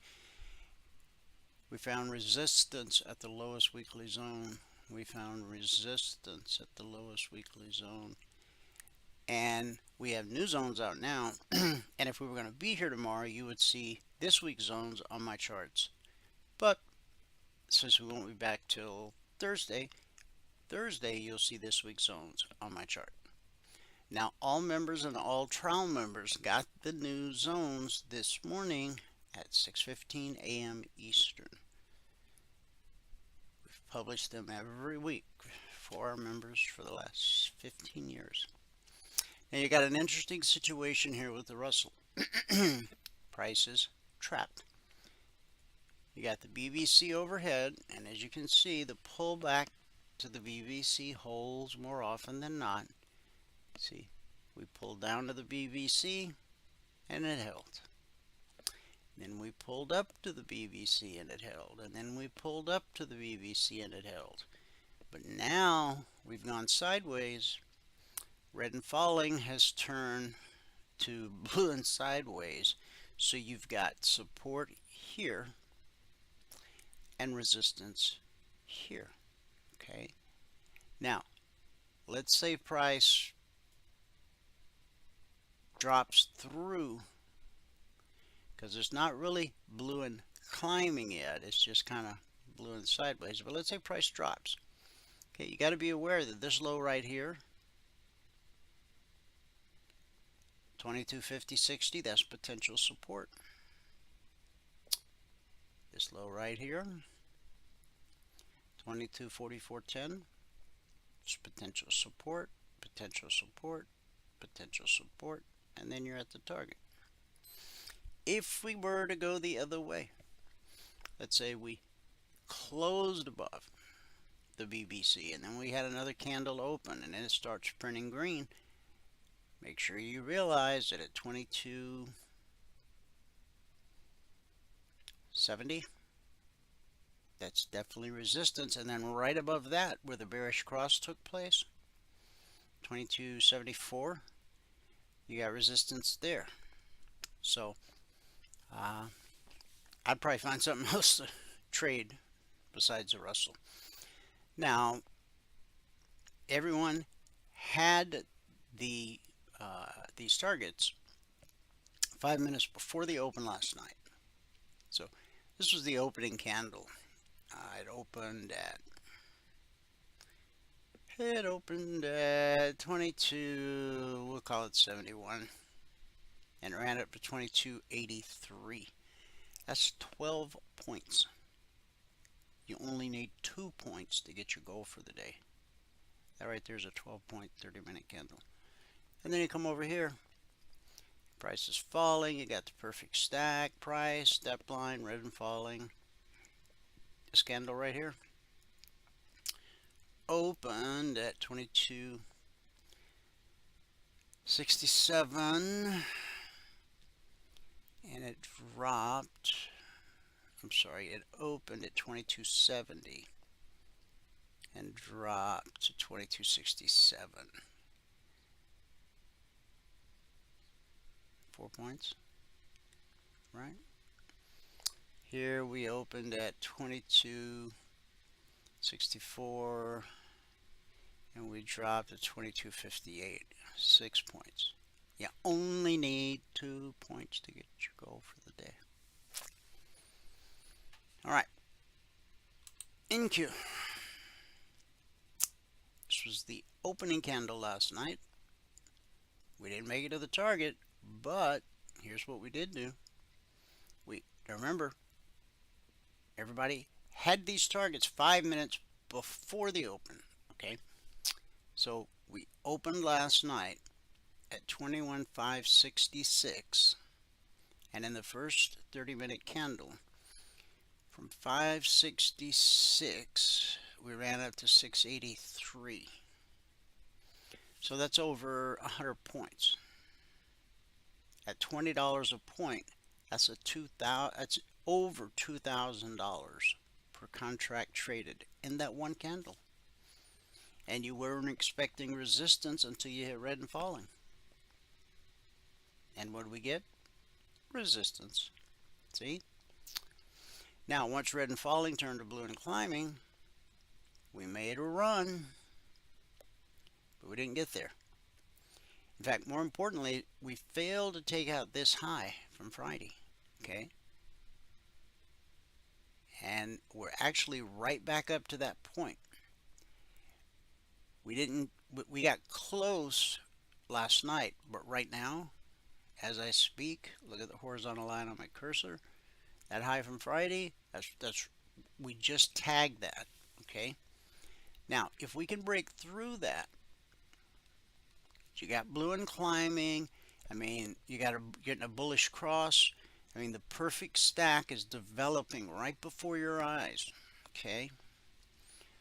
C: We found resistance at the lowest weekly zone. We found resistance at the lowest weekly zone. And we have new zones out now. And if we were going to be here tomorrow, you would see this week's zones on my charts. But since we won't be back till Thursday you'll see this week's zones on my chart. Now, all members and all trial members got the new zones this morning at 6:15 a.m. Eastern. We've published them every week for our members for the last 15 years. Now, you got an interesting situation here with the Russell. Prices trapped. You got the BBC overhead, and as you can see, the pullback to the BBC holds more often than not. See, we pulled down to the BBC and it held. Then we pulled up to the BBC and it held. And then we pulled up to the BBC and it held. But now we've gone sideways. Red and falling has turned to blue and sideways. So you've got support here and resistance here. Okay. Now, let's say price drops through, because it's not really blue and climbing yet, it's just kind of blue and sideways. But let's say price drops. Okay, you got to be aware that this low right here, 22.50.60, that's potential support. This low right here, 22.44.10, it's potential support, potential support, potential support, and then you're at the target. If we were to go the other way, let's say we closed above the BBC and then we had another candle open and then it starts printing green, make sure you realize that at 22.70, that's definitely resistance. And then right above that, where the bearish cross took place, 22.74, you got resistance there. So I'd probably find something else to trade besides the Russell. Now, everyone had these targets 5 minutes before the open last night. So this was the opening candle. It opened at 22, we'll call it 71, and ran up to 22.83. That's 12 points. You only need 2 points to get your goal for the day. That right there is a 12-point 30-minute candle. And then you come over here. Price is falling. You got the perfect stack price, step line, red and falling. This candle right here opened at 22.67 and it dropped, it opened at 22.70 and dropped to 22.67. 4 points, right? Here we opened at 22.64 and we dropped to 22.58, 6 points. You only need 2 points to get your goal for the day. All right. NQ. This was the opening candle last night. We didn't make it to the target, but here's what we did do. Remember, everybody had these targets 5 minutes before the open. Okay, so we opened last night at 21,566, and in the first 30-minute candle, from 566 we ran up to 683. So that's over 100 points. At $20 a point, that's over $2,000 per contract traded in that one candle. And you weren't expecting resistance until you hit red and falling. And what do we get? Resistance. See? Now, once red and falling turned to blue and climbing, we made a run, but we didn't get there. In fact, more importantly, we failed to take out this high from Friday. Okay? And we're actually right back up to that point. We got close last night, but right now, as I speak, look at the horizontal line on my cursor. That high from Friday, we just tagged that. Okay? Now, if we can break through that, you got blue and climbing. I mean, getting a bullish cross. I mean, the perfect stack is developing right before your eyes. Okay,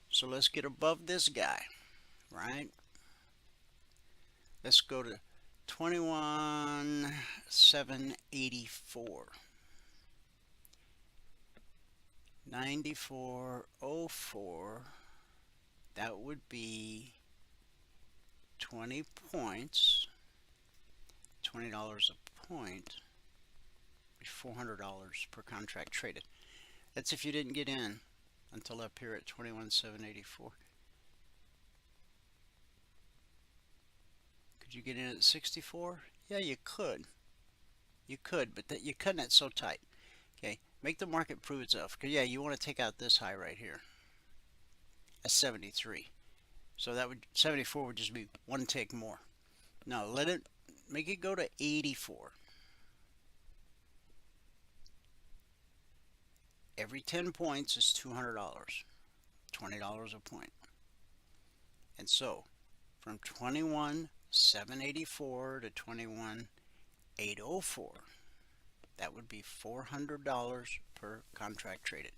C: so let's get above this guy, right? Let's go to 21,784. 94.04. That would be 20 points. $20 a point. $400 per contract traded. That's if you didn't get in until up here at 21,784. Could you get in at 64? Yeah, you could. You could, but you're cutting it so tight. Okay, make the market prove itself. Because yeah, you want to take out this high right here. At 73. So that would 74 would just be one tick more. No, make it go to 84. Every 10 points is $200, $20 a point. And so, from 21,784 to 21,804, that would be $400 per contract traded.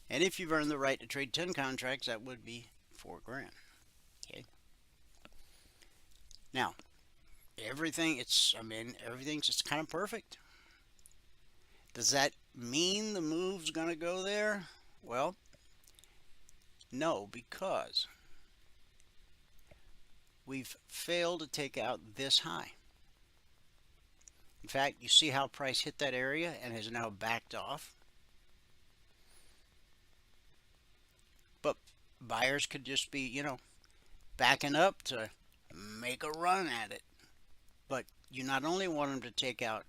C: And if you've earned the right to trade 10 contracts, that would be $4,000. Okay. Now, everything's just kind of perfect. Does that mean the move's going to go there? Well, no, because we've failed to take out this high. In fact, you see how price hit that area and has now backed off? But buyers could just be, backing up to make a run at it. But you not only want them to take out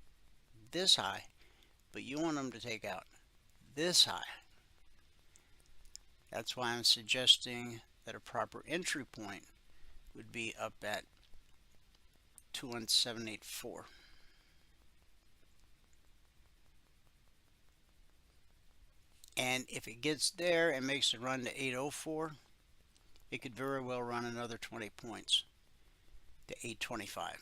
C: this high, but you want them to take out this high. That's why I'm suggesting that a proper entry point would be up at 21,784. And if it gets there and makes a run to 804, it could very well run another 20 points to 825,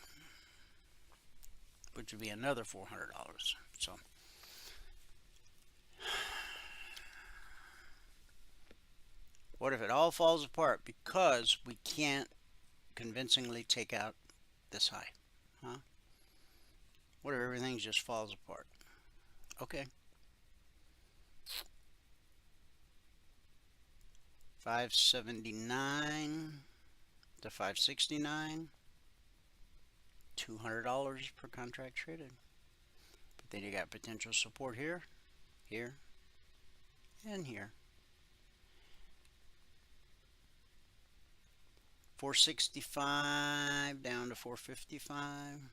C: which would be another $400. So what if it all falls apart because we can't convincingly take out this high? Huh? What if everything just falls apart? Okay. 579 to 569, $200 per contract traded. But then you got potential support here, here, and here. 465 down to 455.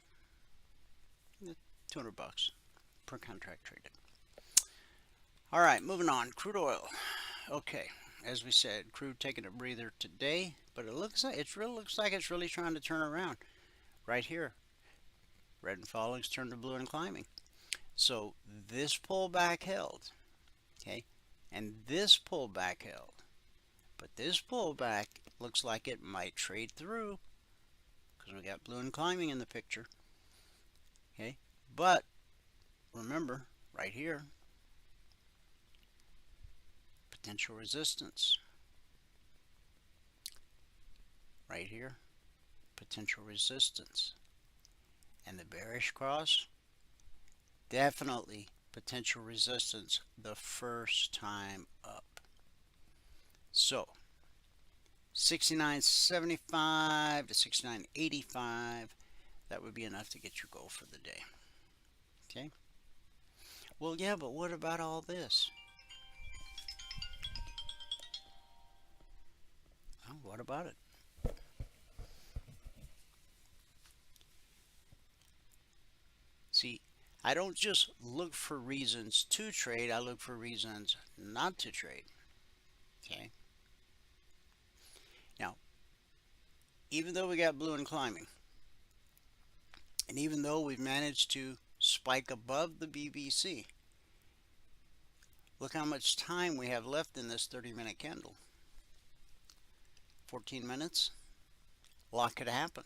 C: $200 per contract traded. All right, moving on. Crude oil. Okay, as we said, crude taking a breather today, but it looks like it's really trying to turn around right here. Red and falling's turned to blue and climbing. So this pullback held, okay, and this pullback held, but this pullback looks like it might trade through because we got blue and climbing in the picture, okay. But remember, right here, potential resistance. Right here, potential resistance. And the bearish cross, definitely potential resistance the first time up. So 69.75 to 69.85, that would be enough to get your goal for the day. Okay. Well, yeah, but what about all this? Well, what about it? See, I don't just look for reasons to trade, I look for reasons not to trade. Okay. Now, even though we got blue and climbing, and even though we've managed to spike above the BBC, look how much time we have left in this 30-minute candle. 14 minutes. A lot could happen.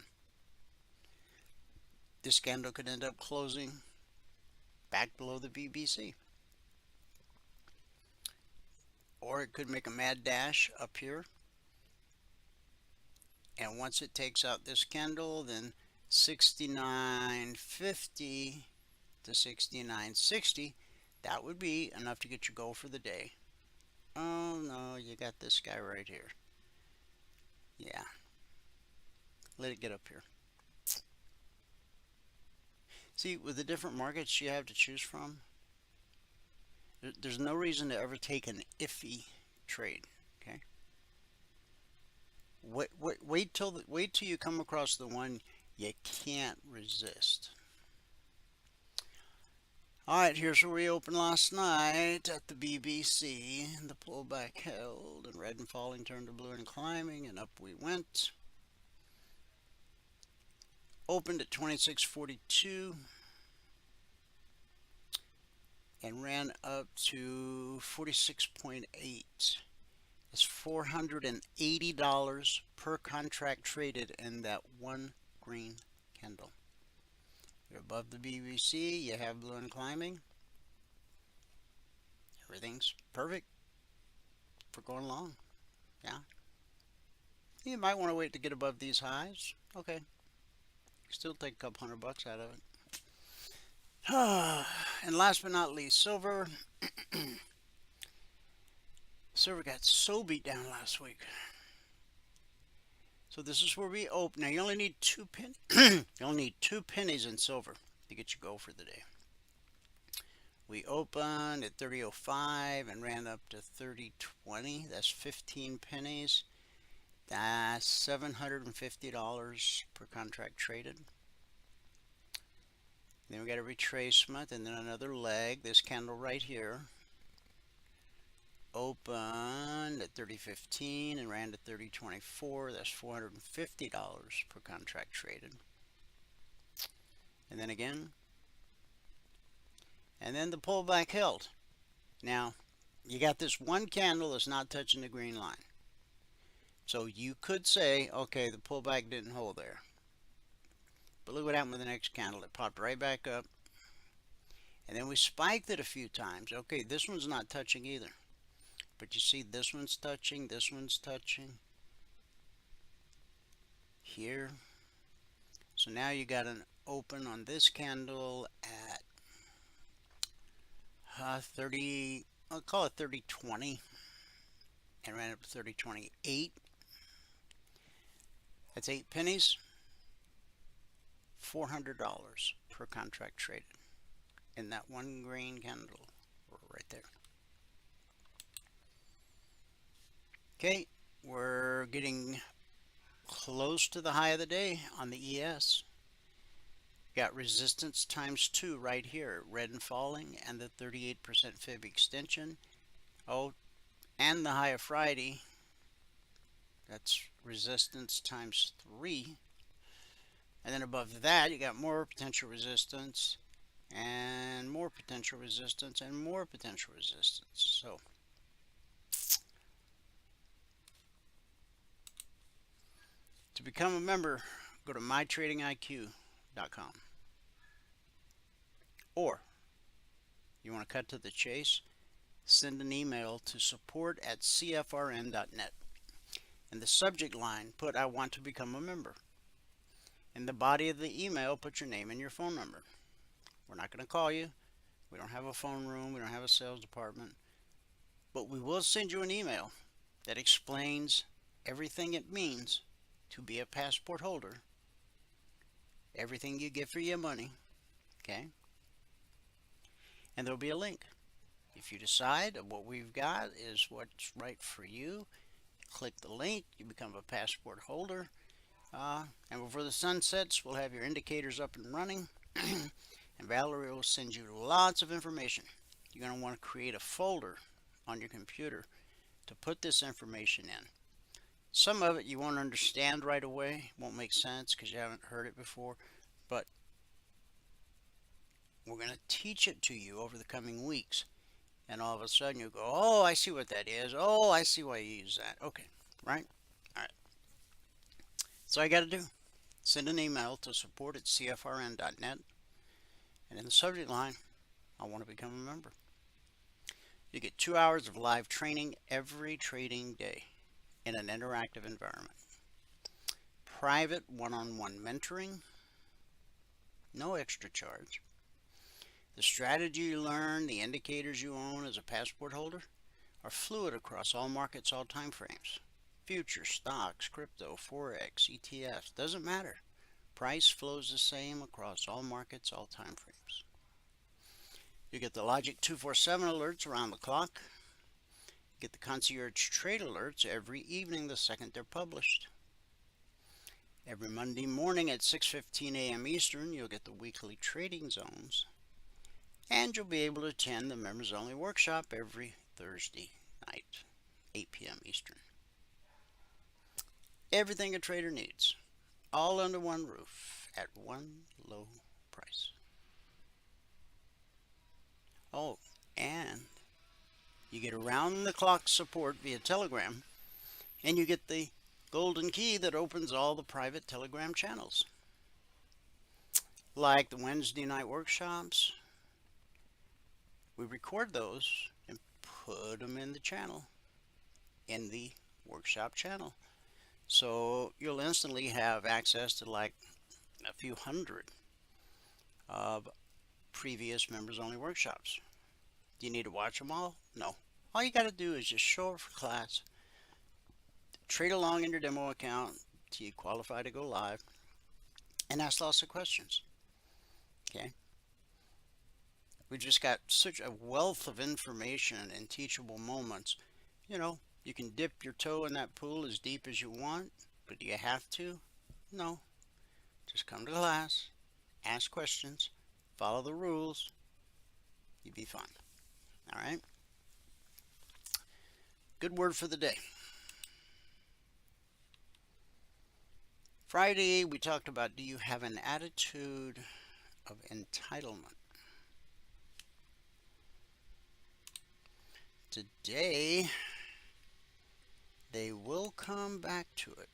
C: This candle could end up closing back below the BBC. Or it could make a mad dash up here. And once it takes out this candle, then 69.50 to 69.60, that would be enough to get your goal for the day. Oh no, you got this guy right here. Yeah. Let it get up here. See, with the different markets you have to choose from, there's no reason to ever take an iffy trade. Okay. Wait till you come across the one you can't resist. All right, here's where we opened last night at the BBC. The pullback held, and red and falling turned to blue and climbing, and up we went. Opened at 26.42 and ran up to 46.8. That's $480 per contract traded in that one green candle. You're above the BBC, you have blue and climbing. Everything's perfect for going long. Yeah. You might want to wait to get above these highs. Okay. Still take a couple $100 out of it. And last but not least, silver. Silver got so beat down last week. So this is where we open. Now you only need two pennies in silver to get your goal for the day. We opened at 30.05 and ran up to 30.20. That's 15 pennies. That's $750 per contract traded. Then we got a retracement and then another leg. This candle right here opened at 30.15 and ran to 30.24. That's $450 per contract traded. And then again. And then the pullback held. Now, you got this one candle that's not touching the green line. So you could say, okay, the pullback didn't hold there. But look what happened with the next candle. It popped right back up. And then we spiked it a few times. Okay, this one's not touching either. But you see this one's touching, this one's touching. Here. So now you got an open on this candle at 30, I'll call it 30.20. And ran up to 30.28. That's 8 pennies. $400 per contract traded in that one green candle right there. Okay, we're getting close to the high of the day on the ES. Got resistance times 2 right here, red and falling, and the 38% fib extension. Oh, and the high of Friday, that's resistance times 3. And then above that, you got more potential resistance, and more potential resistance, and more potential resistance. So to become a member, go to mytradingiq.com. Or you want to cut to the chase, send an email to support@cfrn.net. In the subject line, put "I want to become a member." In the body of the email, put your name and your phone number. We're not going to call you. We don't have a phone room. We don't have a sales department. But we will send you an email that explains everything it means to be a passport holder, everything you get for your money, okay? And there'll be a link. If you decide that what we've got is what's right for you, click the link, you become a passport holder, and before the sun sets, we'll have your indicators up and running, and Valerie will send you lots of information. You're going to want to create a folder on your computer to put this information in. Some of it you won't understand right away, won't make sense because you haven't heard it before, but we're going to teach it to you over the coming weeks. And all of a sudden you go, oh, I see what that is. Oh, I see why you use that. Okay, right? All right. So all you got to do, send an email to support@cfrn.net, and in the subject line, I want to become a member. You get 2 hours of live training every trading day in an interactive environment. Private one-on-one mentoring, no extra charge. The strategy you learn, the indicators you own as a passport holder are fluid across all markets, all time frames. Futures, stocks, crypto, Forex, ETFs, doesn't matter. Price flows the same across all markets, all time frames. You get the Logic 247 alerts around the clock. You get the concierge trade alerts every evening the second they're published. Every Monday morning at 6:15 a.m. Eastern, you'll get the weekly trading zones. And you'll be able to attend the members only workshop every Thursday night, 8 p.m. Eastern. Everything a trader needs, all under one roof at one low price. Oh, and you get around the clock support via Telegram, and you get the golden key that opens all the private Telegram channels, like the Wednesday night workshops. We record those and put them in the channel, in the workshop channel. So you'll instantly have access to like a few hundred of previous members only workshops. Do you need to watch them all? No. All you got to do is just show up for class, trade along in your demo account till you qualify to go live, and ask lots of questions. Okay? We've just got such a wealth of information and teachable moments. You know, you can dip your toe in that pool as deep as you want, but do you have to? No. Just come to class, ask questions, follow the rules, you'll be fine. All right? Good word for the day. Friday, we talked about, do you have an attitude of entitlement? Today, they will come back to it.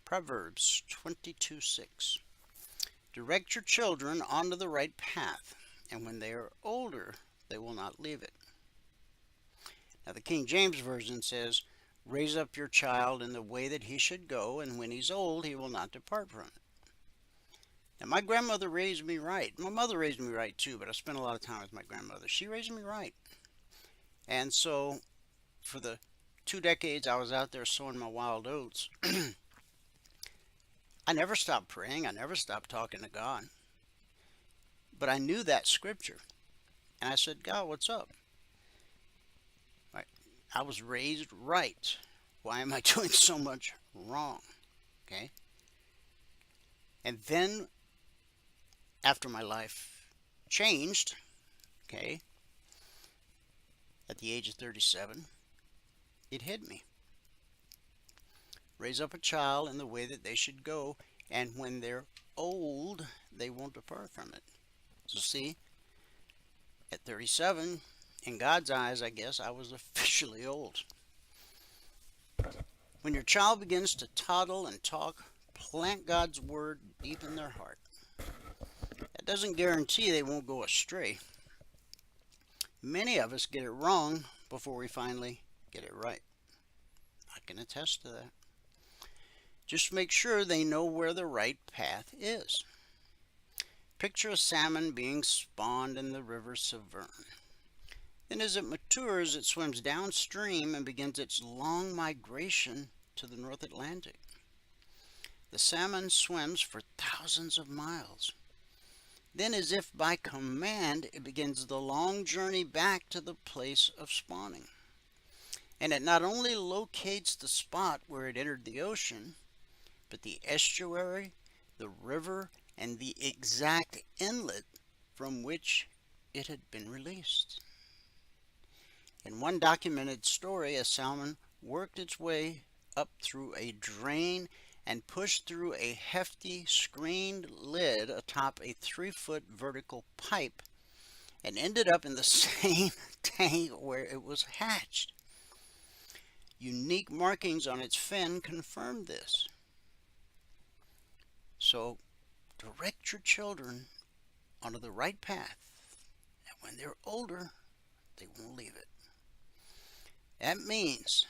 C: Proverbs 22:6. Direct your children onto the right path, and when they are older, they will not leave it. Now the King James Version says, raise up your child in the way that he should go, and when he's old, he will not depart from it. Now my grandmother raised me right. My mother raised me right too, but I spent a lot of time with my grandmother. She raised me right. And so for the 2 decades I was out there sowing my wild oats, I never stopped praying. I never stopped talking to God. But I knew that scripture. And I said, God, what's up? I was raised right. Why am I doing so much wrong? Okay. And then after my life changed, okay, at the age of 37, it hit me. Raise up a child in the way that they should go, and when they're old, they won't depart from it. So see, at 37, in God's eyes, I guess, I was officially old. When your child begins to toddle and talk, plant God's word deep in their heart. That doesn't guarantee they won't go astray. Many of us get it wrong before we finally get it right. I can attest to that. Just make sure they know where the right path is. Picture a salmon being spawned in the river Severn. Then as it matures, it swims downstream and begins its long migration to the North Atlantic. The salmon swims for thousands of miles. Then, as if by command, it begins the long journey back to the place of spawning. And it not only locates the spot where it entered the ocean, but the estuary, the river, and the exact inlet from which it had been released. In one documented story, a salmon worked its way up through a drain and pushed through a hefty screened lid atop a 3-foot vertical pipe and ended up in the same tank where it was hatched. Unique markings on its fin confirmed this. So, direct your children onto the right path, and when they're older, they won't leave it. That means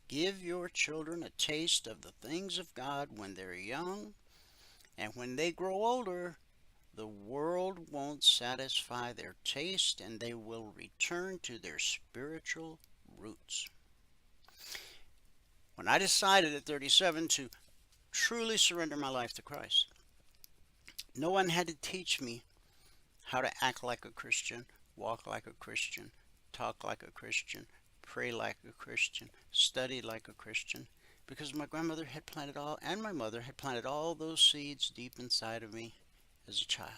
C: give your children a taste of the things of God when they're young, and when they grow older, the world won't satisfy their taste, and they will return to their spiritual roots. When I decided at 37 to truly surrender my life to Christ, no one had to teach me how to act like a Christian, walk like a Christian, talk like a Christian, pray like a Christian, study like a Christian, because my grandmother had planted all, and my mother had planted all those seeds deep inside of me as a child.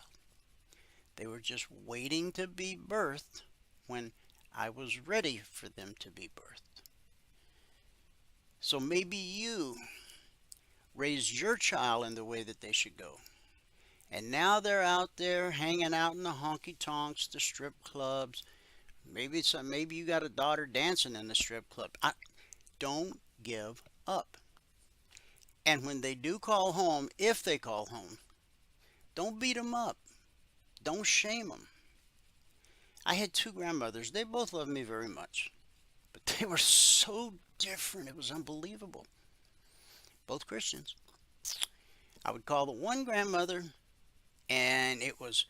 C: They were just waiting to be birthed when I was ready for them to be birthed. So maybe you raised your child in the way that they should go, and now they're out there hanging out in the honky-tonks, the strip clubs. Maybe you got a daughter dancing in the strip club. Don't give up. And when they do call home, if they call home, don't beat them up. Don't shame them. I had 2 grandmothers. They both loved me very much, but they were so different. It was unbelievable. Both Christians. I would call the one grandmother, and it was,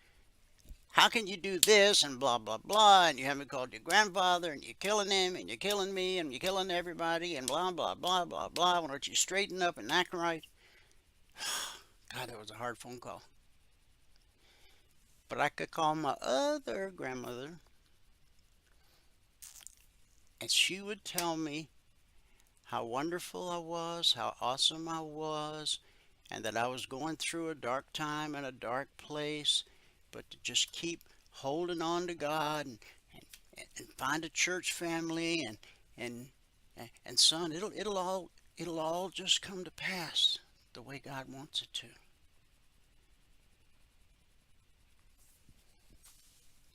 C: how can you do this, and blah, blah, blah, and you haven't called your grandfather, and you're killing him, and you're killing me, and you're killing everybody, and blah, blah, blah, blah, blah. Why don't you straighten up and act right? God, that was a hard phone call. But I could call my other grandmother, and she would tell me how wonderful I was, how awesome I was, and that I was going through a dark time and a dark place, but to just keep holding on to God and find a church family and son, it'll all just come to pass the way God wants it to.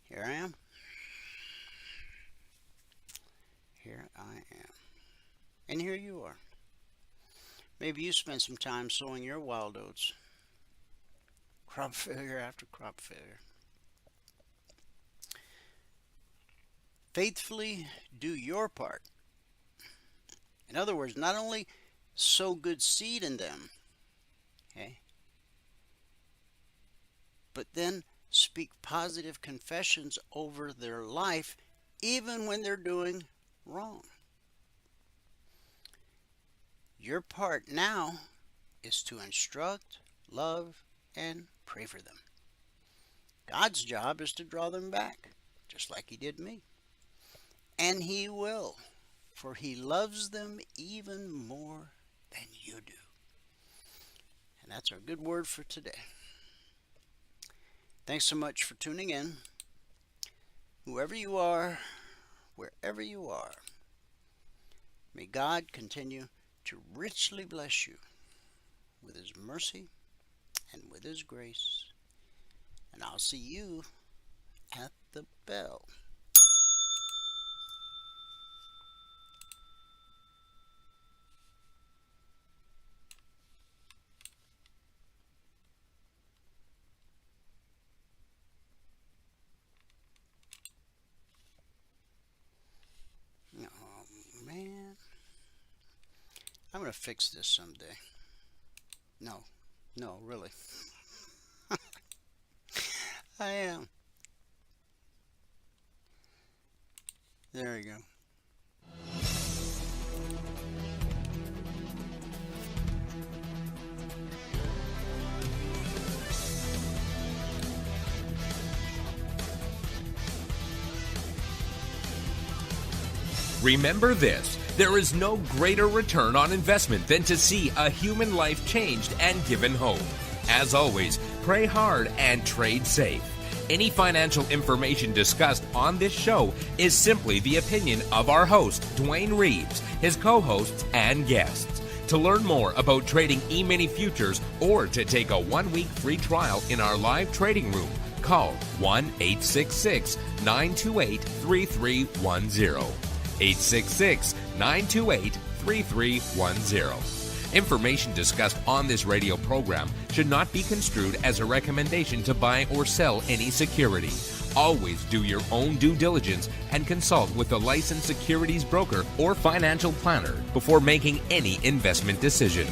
C: Here I am. Here I am. And here you are. Maybe you spent some time sowing your wild oats. Crop failure after crop failure. Faithfully do your part. In other words, not only sow good seed in them, okay, but then speak positive confessions over their life even when they're doing wrong. Your part now is to instruct, love, and pray for them. God's job is to draw them back, just like He did me. And He will, for he loves them even more than you do. And that's our good word for today. Thanks so much for tuning in. Whoever you are, wherever you are, may God continue to richly bless you with his mercy and with his grace. And I'll see you at the bell. Oh, man. I'm going to fix this someday. No, really. I am. There we go.
B: Remember this, there is no greater return on investment than to see a human life changed and given hope. As always, pray hard and trade safe. Any financial information discussed on this show is simply the opinion of our host, Dwayne Reeves, his co-hosts, and guests. To learn more about trading E-mini futures or to take a 1-week free trial in our live trading room, call 1-866-928-3310. 866-928-3310. Information discussed on this radio program should not be construed as a recommendation to buy or sell any security. Always do your own due diligence and consult with a licensed securities broker or financial planner before making any investment decision.